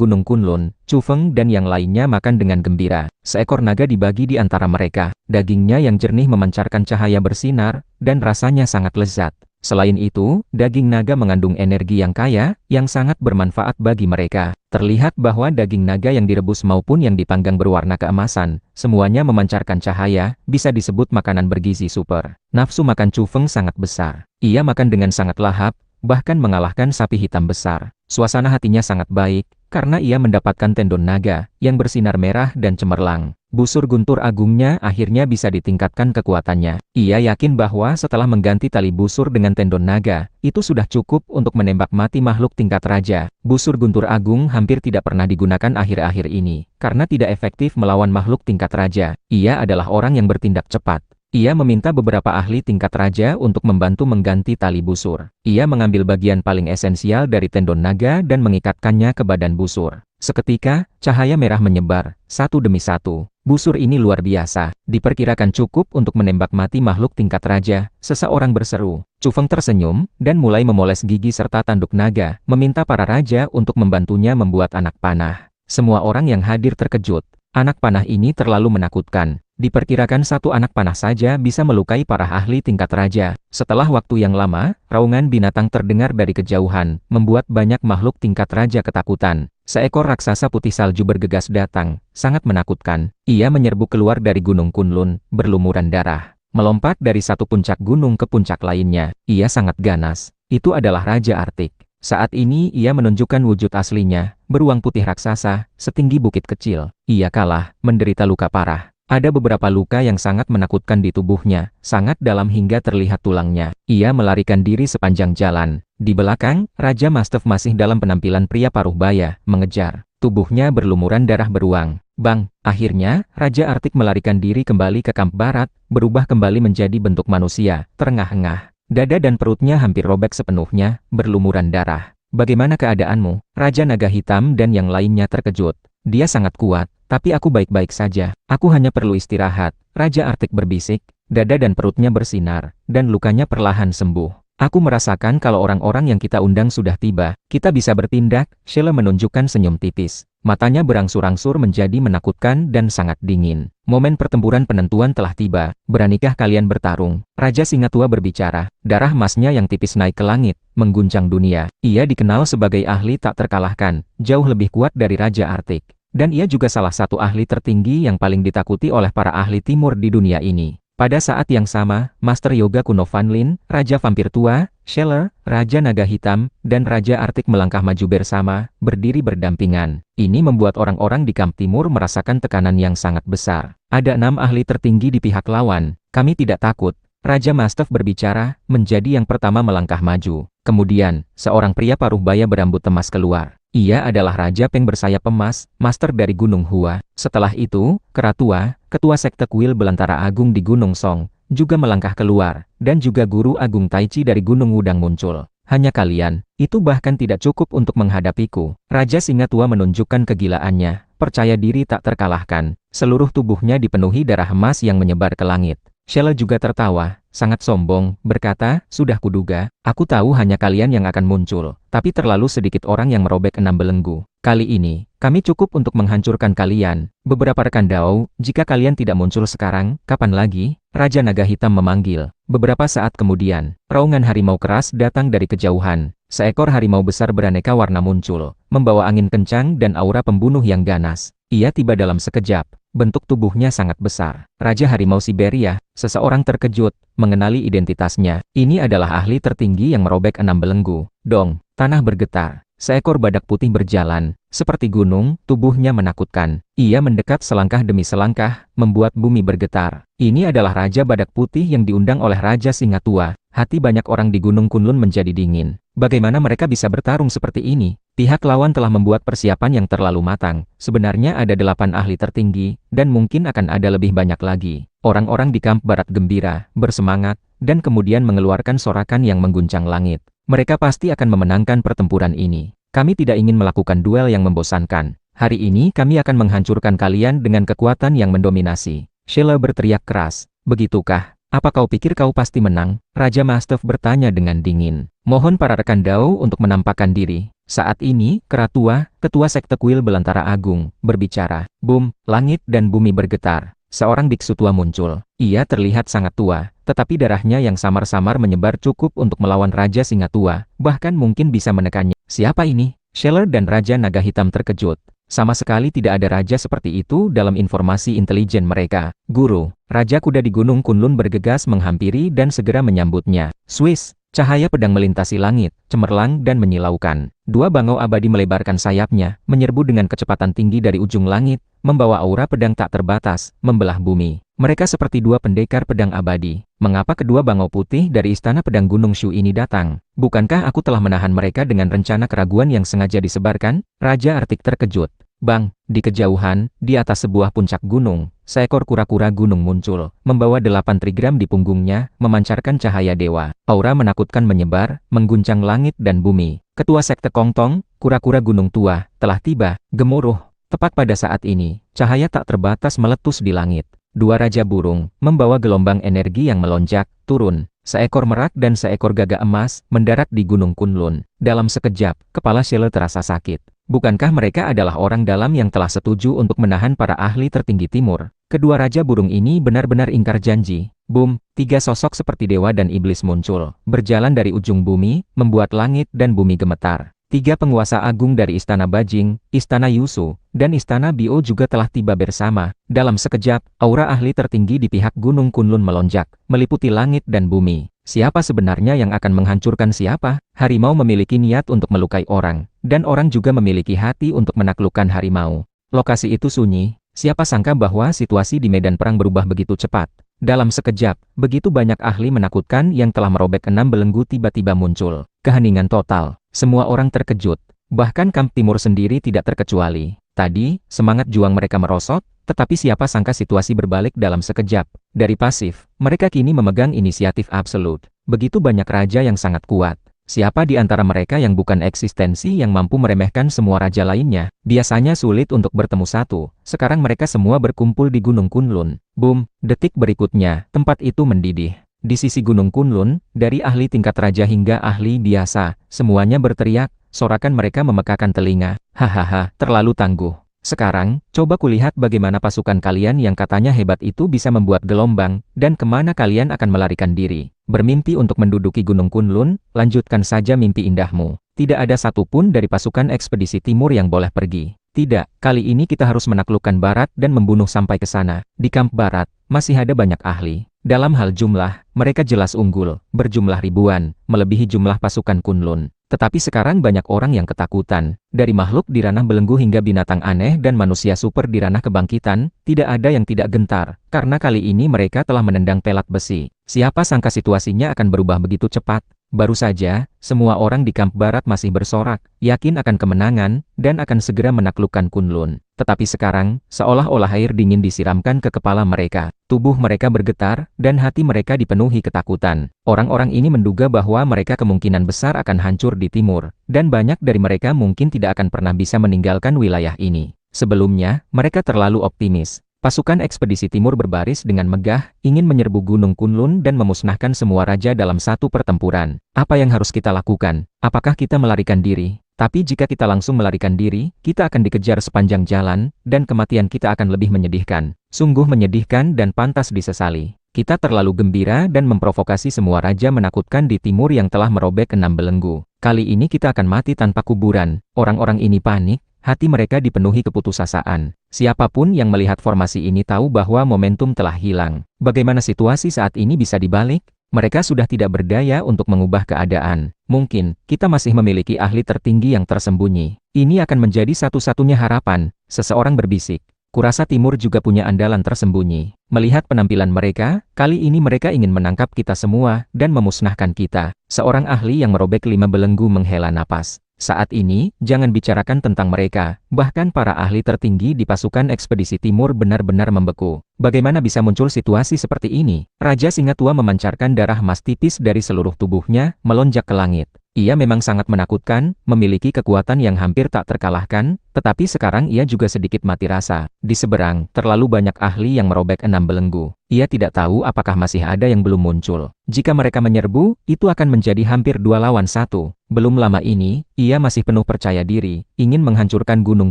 Gunung Kunlun, Chu Feng dan yang lainnya makan dengan gembira. Seekor naga dibagi di antara mereka. Dagingnya yang jernih memancarkan cahaya bersinar, dan rasanya sangat lezat. Selain itu, daging naga mengandung energi yang kaya, yang sangat bermanfaat bagi mereka. Terlihat bahwa daging naga yang direbus maupun yang dipanggang berwarna keemasan, semuanya memancarkan cahaya, bisa disebut makanan bergizi super. Nafsu makan Chu Feng sangat besar. Ia makan dengan sangat lahap, bahkan mengalahkan sapi hitam besar. Suasana hatinya sangat baik, karena ia mendapatkan tendon naga, yang bersinar merah dan cemerlang. Busur guntur agungnya akhirnya bisa ditingkatkan kekuatannya. Ia yakin bahwa setelah mengganti tali busur dengan tendon naga, itu sudah cukup untuk menembak mati makhluk tingkat raja. Busur guntur agung hampir tidak pernah digunakan akhir-akhir ini, karena tidak efektif melawan makhluk tingkat raja. Ia adalah orang yang bertindak cepat. Ia meminta beberapa ahli tingkat raja untuk membantu mengganti tali busur. Ia mengambil bagian paling esensial dari tendon naga dan mengikatkannya ke badan busur. Seketika, cahaya merah menyebar, satu demi satu. Busur ini luar biasa, diperkirakan cukup untuk menembak mati makhluk tingkat raja, seseorang berseru. Chu Feng tersenyum, dan mulai memoles gigi serta tanduk naga, meminta para raja untuk membantunya membuat anak panah. Semua orang yang hadir terkejut. Anak panah ini terlalu menakutkan. Diperkirakan satu anak panah saja bisa melukai para ahli tingkat raja. Setelah waktu yang lama, raungan binatang terdengar dari kejauhan, membuat banyak makhluk tingkat raja ketakutan. Seekor raksasa putih salju bergegas datang, sangat menakutkan. Ia menyerbu keluar dari Gunung Kunlun, berlumuran darah. Melompat dari satu puncak gunung ke puncak lainnya. Ia sangat ganas. Itu adalah Raja Artik. Saat ini ia menunjukkan wujud aslinya, beruang putih raksasa, setinggi bukit kecil. Ia kalah, menderita luka parah. Ada beberapa luka yang sangat menakutkan di tubuhnya, sangat dalam hingga terlihat tulangnya. Ia melarikan diri sepanjang jalan. Di belakang, Raja Mastev masih dalam penampilan pria paruh baya, mengejar. Tubuhnya berlumuran darah beruang. Bang! Akhirnya, Raja Artik melarikan diri kembali ke kamp barat, berubah kembali menjadi bentuk manusia, terengah-engah. Dada dan perutnya hampir robek sepenuhnya, berlumuran darah. Bagaimana keadaanmu? Raja Naga Hitam dan yang lainnya terkejut. Dia sangat kuat, tapi aku baik-baik saja. Aku hanya perlu istirahat. Raja Artik berbisik, dada dan perutnya bersinar, dan lukanya perlahan sembuh. Aku merasakan kalau orang-orang yang kita undang sudah tiba. Kita bisa bertindak. Sheila menunjukkan senyum tipis. Matanya berangsur-angsur menjadi menakutkan dan sangat dingin. Momen pertempuran penentuan telah tiba. Beranikah kalian bertarung? Raja Singa Tua berbicara. Darah emasnya yang tipis naik ke langit, mengguncang dunia. Ia dikenal sebagai ahli tak terkalahkan, jauh lebih kuat dari Raja Artik. Dan ia juga salah satu ahli tertinggi yang paling ditakuti oleh para ahli timur di dunia ini. Pada saat yang sama, Master Yoga kuno Van Lin, Raja Vampir Tua, Sheila, Raja Naga Hitam, dan Raja Artik melangkah maju bersama, berdiri berdampingan. Ini membuat orang-orang di kamp timur merasakan tekanan yang sangat besar. Ada 6 ahli tertinggi di pihak lawan. Kami tidak takut. Raja Mastev berbicara, menjadi yang pertama melangkah maju. Kemudian, seorang pria paruh baya berambut emas keluar. Ia adalah Raja Peng bersayap emas, master dari Gunung Hua. Setelah itu, Keratua, ketua sekte kuil belantara agung di Gunung Song, juga melangkah keluar, dan juga Guru Agung Taichi dari Gunung Wudang muncul. Hanya kalian, itu bahkan tidak cukup untuk menghadapiku. Raja Singa Tua menunjukkan kegilaannya, percaya diri tak terkalahkan. Seluruh tubuhnya dipenuhi darah emas yang menyebar ke langit. Shella juga tertawa, sangat sombong, berkata, sudah kuduga, aku tahu hanya kalian yang akan muncul, tapi terlalu sedikit orang yang merobek 6 belenggu. Kali ini, kami cukup untuk menghancurkan kalian. Beberapa rekan Dao, jika kalian tidak muncul sekarang, kapan lagi? Raja Naga Hitam memanggil. Beberapa saat kemudian, raungan harimau keras datang dari kejauhan. Seekor harimau besar beraneka warna muncul, membawa angin kencang dan aura pembunuh yang ganas. Ia tiba dalam sekejap. Bentuk tubuhnya sangat besar. Raja Harimau Siberia, seseorang terkejut, mengenali identitasnya. Ini adalah ahli tertinggi yang merobek 6 belenggu. Dong, tanah bergetar. Seekor badak putih berjalan, seperti gunung, tubuhnya menakutkan. Ia mendekat selangkah demi selangkah, membuat bumi bergetar. Ini adalah Raja Badak Putih yang diundang oleh Raja Singa Tua. Hati banyak orang di Gunung Kunlun menjadi dingin. Bagaimana mereka bisa bertarung seperti ini? Pihak lawan telah membuat persiapan yang terlalu matang. Sebenarnya ada 8 ahli tertinggi, dan mungkin akan ada lebih banyak lagi. Orang-orang di kamp barat gembira, bersemangat, dan kemudian mengeluarkan sorakan yang mengguncang langit. Mereka pasti akan memenangkan pertempuran ini. Kami tidak ingin melakukan duel yang membosankan. Hari ini kami akan menghancurkan kalian dengan kekuatan yang mendominasi. Shella berteriak keras. Begitukah? Apa kau pikir kau pasti menang? Raja Mastev bertanya dengan dingin. Mohon para rekan Dao untuk menampakkan diri. Saat ini, Keratua, ketua sekte kuil belantara agung, berbicara. Boom, langit dan bumi bergetar. Seorang biksu tua muncul. Ia terlihat sangat tua, tetapi darahnya yang samar-samar menyebar cukup untuk melawan Raja Singa Tua, bahkan mungkin bisa menekannya. Siapa ini? Shella dan Raja Naga Hitam terkejut. Sama sekali tidak ada raja seperti itu dalam informasi intelijen mereka. Guru, Raja Kuda di Gunung Kunlun bergegas menghampiri dan segera menyambutnya. Swiss, cahaya pedang melintasi langit, cemerlang dan menyilaukan. 2 bangau abadi melebarkan sayapnya, menyerbu dengan kecepatan tinggi dari ujung langit, membawa aura pedang tak terbatas, membelah bumi. Mereka seperti 2 pendekar pedang abadi. Mengapa kedua bangau putih dari istana pedang Gunung Shu ini datang? Bukankah aku telah menahan mereka dengan rencana keraguan yang sengaja disebarkan? Raja Artik terkejut. Bang, di kejauhan, di atas sebuah puncak gunung, seekor kura-kura gunung muncul, membawa 8 trigram di punggungnya, memancarkan cahaya dewa. Aura menakutkan menyebar, mengguncang langit dan bumi. Ketua sekte Kongtong, kura-kura gunung tua, telah tiba. Gemuruh. Tepat pada saat ini, cahaya tak terbatas meletus di langit. 2 raja burung, membawa gelombang energi yang melonjak, turun. Seekor merak dan seekor gagak emas, mendarat di Gunung Kunlun. Dalam sekejap, kepala Shella terasa sakit. Bukankah mereka adalah orang dalam yang telah setuju untuk menahan para ahli tertinggi timur? Kedua raja burung ini benar-benar ingkar janji. Boom, 3 sosok seperti dewa dan iblis muncul, berjalan dari ujung bumi, membuat langit dan bumi gemetar. 3 penguasa agung dari Istana Bajing, Istana Yusu, dan Istana Bio juga telah tiba bersama. Dalam sekejap, aura ahli tertinggi di pihak Gunung Kunlun melonjak, meliputi langit dan bumi. Siapa sebenarnya yang akan menghancurkan siapa? Harimau memiliki niat untuk melukai orang, dan orang juga memiliki hati untuk menaklukkan harimau. Lokasi itu sunyi, siapa sangka bahwa situasi di medan perang berubah begitu cepat. Dalam sekejap, begitu banyak ahli menakutkan yang telah merobek 6 belenggu tiba-tiba muncul. Keheningan total. Semua orang terkejut. Bahkan kamp timur sendiri tidak terkecuali. Tadi, semangat juang mereka merosot, tetapi siapa sangka situasi berbalik dalam sekejap. Dari pasif, mereka kini memegang inisiatif absolut. Begitu banyak raja yang sangat kuat. Siapa di antara mereka yang bukan eksistensi yang mampu meremehkan semua raja lainnya? Biasanya sulit untuk bertemu satu. Sekarang mereka semua berkumpul di Gunung Kunlun. Boom, detik berikutnya, tempat itu mendidih. Di sisi Gunung Kunlun, dari ahli tingkat raja hingga ahli biasa, semuanya berteriak, sorakan mereka memekakan telinga. Hahaha, terlalu tangguh. Sekarang, coba kulihat bagaimana pasukan kalian yang katanya hebat itu bisa membuat gelombang, dan kemana kalian akan melarikan diri. Bermimpi untuk menduduki Gunung Kunlun, lanjutkan saja mimpi indahmu. Tidak ada satupun dari pasukan ekspedisi timur yang boleh pergi. Tidak, kali ini kita harus menaklukkan barat dan membunuh sampai ke sana. Di kamp barat, masih ada banyak ahli. Dalam hal jumlah, mereka jelas unggul, berjumlah ribuan, melebihi jumlah pasukan Kunlun. Tetapi sekarang banyak orang yang ketakutan. Dari makhluk di ranah belenggu hingga binatang aneh dan manusia super di ranah kebangkitan, tidak ada yang tidak gentar, karena kali ini mereka telah menendang pelat besi. Siapa sangka situasinya akan berubah begitu cepat. Baru saja, semua orang di kamp barat masih bersorak, yakin akan kemenangan, dan akan segera menaklukkan Kunlun. Tetapi sekarang, seolah-olah air dingin disiramkan ke kepala mereka. Tubuh mereka bergetar, dan hati mereka dipenuhi ketakutan. Orang-orang ini menduga bahwa mereka kemungkinan besar akan hancur di timur, dan banyak dari mereka mungkin tidak akan pernah bisa meninggalkan wilayah ini. Sebelumnya, mereka terlalu optimis. Pasukan ekspedisi timur berbaris dengan megah, ingin menyerbu Gunung Kunlun dan memusnahkan semua raja dalam satu pertempuran. Apa yang harus kita lakukan? Apakah kita melarikan diri? Tapi jika kita langsung melarikan diri, kita akan dikejar sepanjang jalan, dan kematian kita akan lebih menyedihkan. Sungguh menyedihkan dan pantas disesali. Kita terlalu gembira dan memprovokasi semua raja menakutkan di timur yang telah merobek 6 belenggu. Kali ini kita akan mati tanpa kuburan. Orang-orang ini panik. Hati mereka dipenuhi keputusasaan. Siapapun yang melihat formasi ini tahu bahwa momentum telah hilang. Bagaimana situasi saat ini bisa dibalik? Mereka sudah tidak berdaya untuk mengubah keadaan. Mungkin, kita masih memiliki ahli tertinggi yang tersembunyi. Ini akan menjadi satu-satunya harapan, seseorang berbisik. Kurasa timur juga punya andalan tersembunyi. Melihat penampilan mereka, kali ini mereka ingin menangkap kita semua, dan memusnahkan kita. Seorang ahli yang merobek 5 belenggu menghela napas. Saat ini, jangan bicarakan tentang mereka, bahkan para ahli tertinggi di pasukan ekspedisi timur benar-benar membeku. Bagaimana bisa muncul situasi seperti ini? Raja Singa Tua memancarkan darah emas tipis dari seluruh tubuhnya, melonjak ke langit. Ia memang sangat menakutkan, memiliki kekuatan yang hampir tak terkalahkan, tetapi sekarang ia juga sedikit mati rasa. Di seberang, terlalu banyak ahli yang merobek 6 belenggu. Ia tidak tahu apakah masih ada yang belum muncul. Jika mereka menyerbu, itu akan menjadi hampir 2 lawan 1. Belum lama ini, ia masih penuh percaya diri, ingin menghancurkan Gunung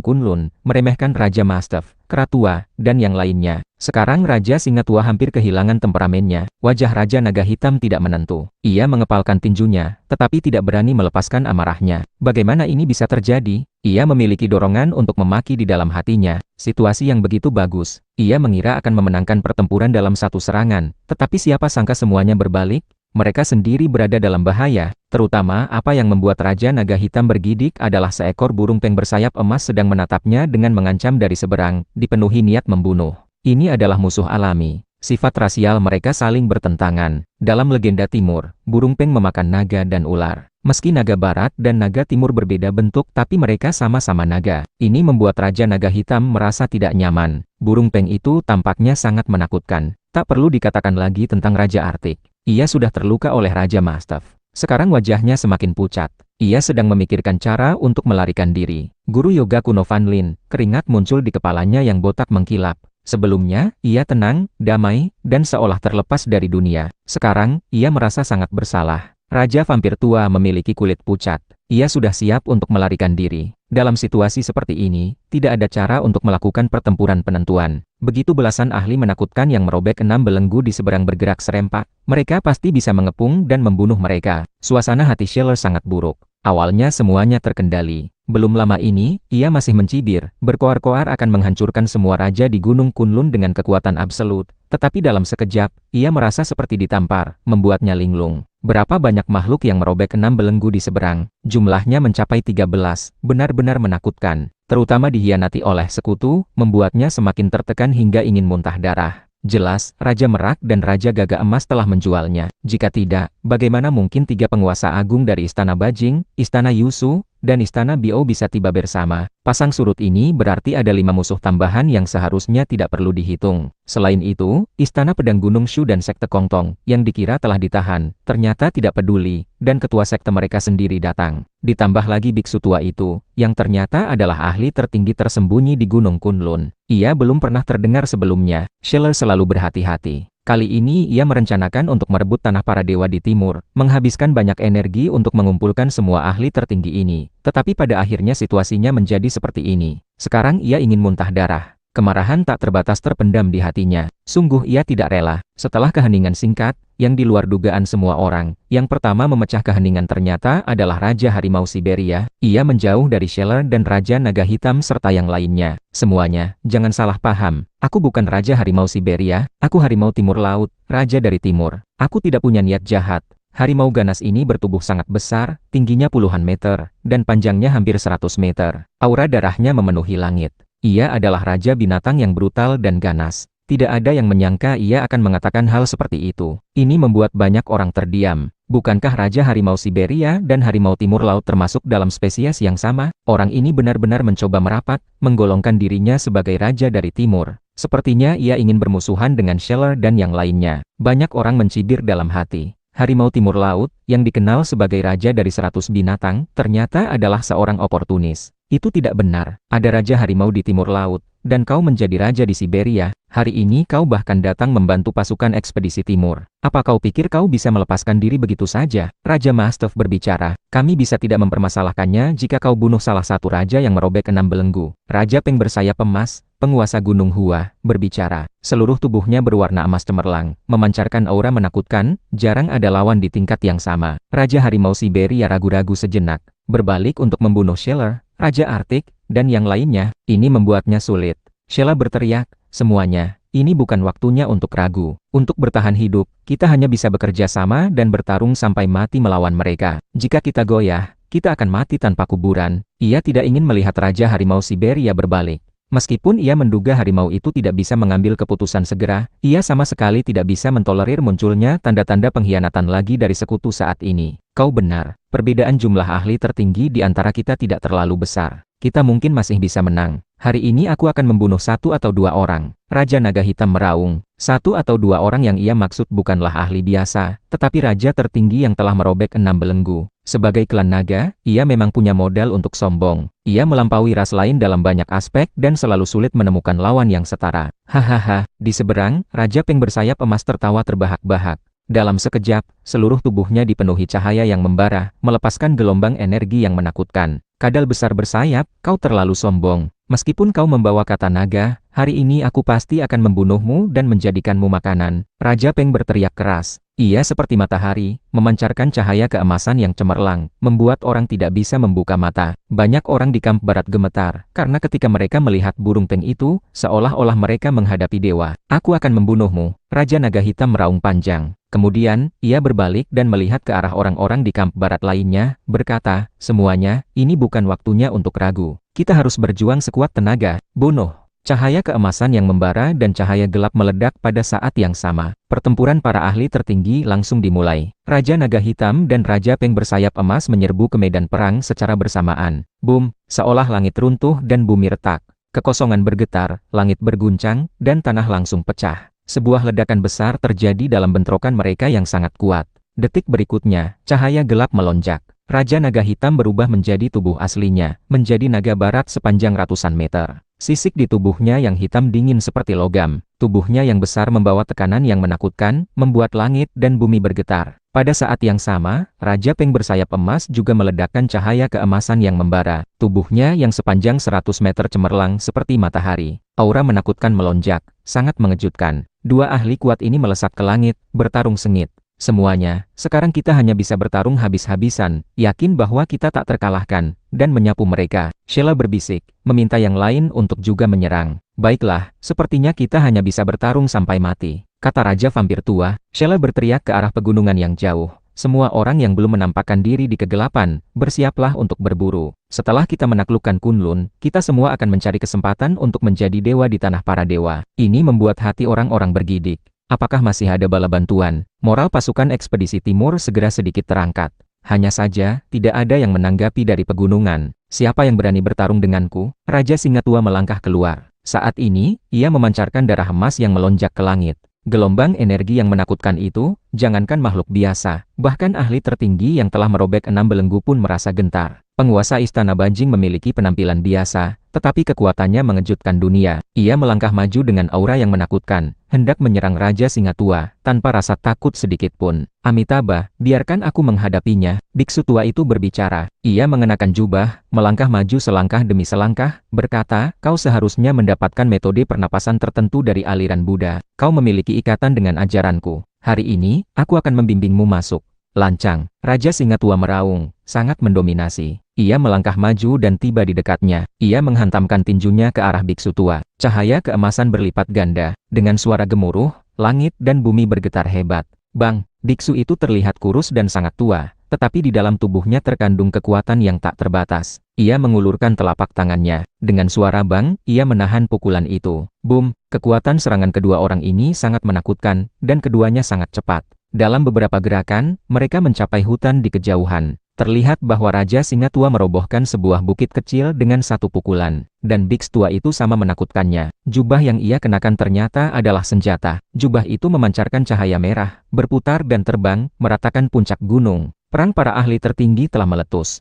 Kunlun, meremehkan Raja Mastaf, Keratua, dan yang lainnya. Sekarang Raja Singa Tua hampir kehilangan temperamennya. Wajah Raja Naga Hitam tidak menentu. Ia mengepalkan tinjunya, tetapi tidak berani melepaskan amarahnya. Bagaimana ini bisa terjadi? Ia memiliki dorongan untuk memaki di dalam hatinya. Situasi yang begitu bagus. Ia mengira akan memenangkan pertempuran dalam satu serangan. Tetapi siapa sangka semuanya berbalik? Mereka sendiri berada dalam bahaya. Terutama apa yang membuat Raja Naga Hitam bergidik adalah seekor burung peng bersayap emas sedang menatapnya dengan mengancam dari seberang, dipenuhi niat membunuh. Ini adalah musuh alami. Sifat rasial mereka saling bertentangan. Dalam legenda timur, burung peng memakan naga dan ular. Meski naga barat dan naga timur berbeda bentuk tapi mereka sama-sama naga. Ini membuat Raja Naga Hitam merasa tidak nyaman. Burung peng itu tampaknya sangat menakutkan. Tak perlu dikatakan lagi tentang Raja Artik. Ia sudah terluka oleh Raja Mastaf. Sekarang wajahnya semakin pucat. Ia sedang memikirkan cara untuk melarikan diri. Guru yoga kuno Van Lin, keringat muncul di kepalanya yang botak mengkilap. Sebelumnya, ia tenang, damai, dan seolah terlepas dari dunia. Sekarang, ia merasa sangat bersalah. Raja vampir tua memiliki kulit pucat. Ia sudah siap untuk melarikan diri. Dalam situasi seperti ini, tidak ada cara untuk melakukan pertempuran penentuan. Begitu belasan ahli menakutkan yang merobek 6 belenggu di seberang bergerak serempak, mereka pasti bisa mengepung dan membunuh mereka. Suasana hati Scheller sangat buruk. Awalnya semuanya terkendali. Belum lama ini, ia masih mencibir, berkoar-koar akan menghancurkan semua raja di Gunung Kunlun dengan kekuatan absolut. Tetapi dalam sekejap, ia merasa seperti ditampar, membuatnya linglung. Berapa banyak makhluk yang merobek 6 belenggu di seberang? Jumlahnya mencapai 13, benar-benar menakutkan. Terutama dihianati oleh sekutu, membuatnya semakin tertekan hingga ingin muntah darah. Jelas, Raja Merak dan Raja Gagak Emas telah menjualnya. Jika tidak, bagaimana mungkin 3 penguasa agung dari Istana Bajing, Istana Yusu, dan Istana Bio bisa tiba bersama? Pasang surut ini berarti ada 5 musuh tambahan yang seharusnya tidak perlu dihitung. Selain itu, Istana Pedang Gunung Shu dan Sekte Kongtong, yang dikira telah ditahan, ternyata tidak peduli, dan ketua sekte mereka sendiri datang. Ditambah lagi biksu tua itu, yang ternyata adalah ahli tertinggi tersembunyi di Gunung Kunlun. Ia belum pernah terdengar sebelumnya. Scheller selalu berhati-hati. Kali ini ia merencanakan untuk merebut tanah para dewa di timur, menghabiskan banyak energi untuk mengumpulkan semua ahli tertinggi ini. Tetapi pada akhirnya situasinya menjadi seperti ini. Sekarang ia ingin muntah darah. Kemarahan tak terbatas terpendam di hatinya. Sungguh ia tidak rela. Setelah keheningan singkat, yang di luar dugaan semua orang, yang pertama memecah keheningan ternyata adalah Raja Harimau Siberia. Ia menjauh dari Scheller dan Raja Naga Hitam serta yang lainnya. Semuanya, jangan salah paham. Aku bukan Raja Harimau Siberia, aku Harimau Timur Laut, Raja dari Timur. Aku tidak punya niat jahat. Harimau ganas ini bertubuh sangat besar, tingginya puluhan meter, dan panjangnya hampir 100 meter. Aura darahnya memenuhi langit. Ia adalah raja binatang yang brutal dan ganas. Tidak ada yang menyangka ia akan mengatakan hal seperti itu. Ini membuat banyak orang terdiam. Bukankah Raja Harimau Siberia dan Harimau Timur Laut termasuk dalam spesies yang sama? Orang ini benar-benar mencoba merapat, menggolongkan dirinya sebagai raja dari timur. Sepertinya ia ingin bermusuhan dengan Scheller dan yang lainnya. Banyak orang mencibir dalam hati. Harimau Timur Laut, yang dikenal sebagai raja dari 100 binatang, ternyata adalah seorang oportunis. Itu tidak benar. Ada Raja Harimau di Timur Laut, dan kau menjadi raja di Siberia. Hari ini kau bahkan datang membantu pasukan ekspedisi timur. Apa kau pikir kau bisa melepaskan diri begitu saja? Raja Mastov berbicara. Kami bisa tidak mempermasalahkannya jika kau bunuh salah satu raja yang merobek 6 belenggu. Raja Peng bersayap emas, penguasa Gunung Hua, berbicara. Seluruh tubuhnya berwarna emas cemerlang, memancarkan aura menakutkan. Jarang ada lawan di tingkat yang sama. Raja Harimau Siberia ragu-ragu sejenak, berbalik untuk membunuh Scheller, Raja Arktik, dan yang lainnya. Ini membuatnya sulit. Scheller berteriak, semuanya, ini bukan waktunya untuk ragu. Untuk bertahan hidup, kita hanya bisa bekerja sama dan bertarung sampai mati melawan mereka. Jika kita goyah, kita akan mati tanpa kuburan. Ia tidak ingin melihat Raja Harimau Siberia berbalik. Meskipun ia menduga harimau itu tidak bisa mengambil keputusan segera, ia sama sekali tidak bisa mentolerir munculnya tanda-tanda pengkhianatan lagi dari sekutu saat ini. Kau benar, perbedaan jumlah ahli tertinggi di antara kita tidak terlalu besar. Kita mungkin masih bisa menang. Hari ini aku akan membunuh 1 atau 2 orang. Raja Naga Hitam meraung. 1 atau 2 orang yang ia maksud bukanlah ahli biasa, tetapi raja tertinggi yang telah merobek 6 belenggu. Sebagai klan naga, ia memang punya modal untuk sombong. Ia melampaui ras lain dalam banyak aspek dan selalu sulit menemukan lawan yang setara. Hahaha, di seberang, Raja Peng bersayap emas tertawa terbahak-bahak. Dalam sekejap, seluruh tubuhnya dipenuhi cahaya yang membara, melepaskan gelombang energi yang menakutkan. Kadal besar bersayap, kau terlalu sombong. Meskipun kau membawa kata naga, hari ini aku pasti akan membunuhmu dan menjadikanmu makanan. Raja Peng berteriak keras. Ia seperti matahari, memancarkan cahaya keemasan yang cemerlang, membuat orang tidak bisa membuka mata. Banyak orang di kamp barat gemetar, karena ketika mereka melihat burung Peng itu, seolah-olah mereka menghadapi dewa. Aku akan membunuhmu. Raja Naga Hitam meraung panjang. Kemudian, ia berbalik dan melihat ke arah orang-orang di kamp barat lainnya, berkata, semuanya, ini bukan waktunya untuk ragu. Kita harus berjuang sekuat tenaga. Bunuh. Cahaya keemasan yang membara dan cahaya gelap meledak pada saat yang sama. Pertempuran para ahli tertinggi langsung dimulai. Raja Naga Hitam dan Raja Peng bersayap emas menyerbu ke medan perang secara bersamaan. Boom, seolah langit runtuh dan bumi retak. Kekosongan bergetar, langit berguncang, dan tanah langsung pecah. Sebuah ledakan besar terjadi dalam bentrokan mereka yang sangat kuat. Detik berikutnya, cahaya gelap melonjak. Raja Naga Hitam berubah menjadi tubuh aslinya, menjadi naga barat sepanjang ratusan meter. Sisik di tubuhnya yang hitam dingin seperti logam. Tubuhnya yang besar membawa tekanan yang menakutkan, membuat langit dan bumi bergetar. Pada saat yang sama, Raja Peng bersayap emas juga meledakkan cahaya keemasan yang membara. Tubuhnya yang sepanjang 100 meter cemerlang seperti matahari. Aura menakutkan melonjak, sangat mengejutkan. 2 ahli kuat ini melesat ke langit, bertarung sengit. Semuanya, sekarang kita hanya bisa bertarung habis-habisan, yakin bahwa kita tak terkalahkan, dan menyapu mereka. Scheller berbisik, meminta yang lain untuk juga menyerang. Baiklah, sepertinya kita hanya bisa bertarung sampai mati, kata Raja Vampir tua. Scheller berteriak ke arah pegunungan yang jauh. Semua orang yang belum menampakkan diri di kegelapan, bersiaplah untuk berburu. Setelah kita menaklukkan Kunlun, kita semua akan mencari kesempatan untuk menjadi dewa di tanah para dewa. Ini membuat hati orang-orang bergidik. Apakah masih ada bala bantuan? Moral pasukan ekspedisi timur segera sedikit terangkat. Hanya saja, tidak ada yang menanggapi dari pegunungan. Siapa yang berani bertarung denganku? Raja Singa Tua melangkah keluar. Saat ini, ia memancarkan darah emas yang melonjak ke langit. Gelombang energi yang menakutkan itu, jangankan makhluk biasa, bahkan ahli tertinggi yang telah merobek 6 belenggu pun merasa gentar. Penguasa Istana Banjing memiliki penampilan biasa, tetapi kekuatannya mengejutkan dunia. Ia melangkah maju dengan aura yang menakutkan, hendak menyerang Raja Singa Tua, tanpa rasa takut sedikit pun. Amitabha, biarkan aku menghadapinya. Biksu tua itu berbicara. Ia mengenakan jubah, melangkah maju selangkah demi selangkah, berkata, kau seharusnya mendapatkan metode pernapasan tertentu dari aliran Buddha. Kau memiliki ikatan dengan ajaranku. Hari ini, aku akan membimbingmu masuk. Lancang, Raja Singa Tua meraung, sangat mendominasi. Ia melangkah maju dan tiba di dekatnya. Ia menghantamkan tinjunya ke arah biksu tua. Cahaya keemasan berlipat ganda. Dengan suara gemuruh, langit dan bumi bergetar hebat. Bang! Biksu itu terlihat kurus dan sangat tua, tetapi di dalam tubuhnya terkandung kekuatan yang tak terbatas. Ia mengulurkan telapak tangannya. Dengan suara bang, ia menahan pukulan itu. Boom! Kekuatan serangan kedua orang ini sangat menakutkan, dan keduanya sangat cepat. Dalam beberapa gerakan, mereka mencapai hutan di kejauhan. Terlihat bahwa Raja Singa Tua merobohkan sebuah bukit kecil dengan satu pukulan. Dan Biks tua itu sama menakutkannya. Jubah yang ia kenakan ternyata adalah senjata. Jubah itu memancarkan cahaya merah, berputar dan terbang, meratakan puncak gunung. Perang para ahli tertinggi telah meletus.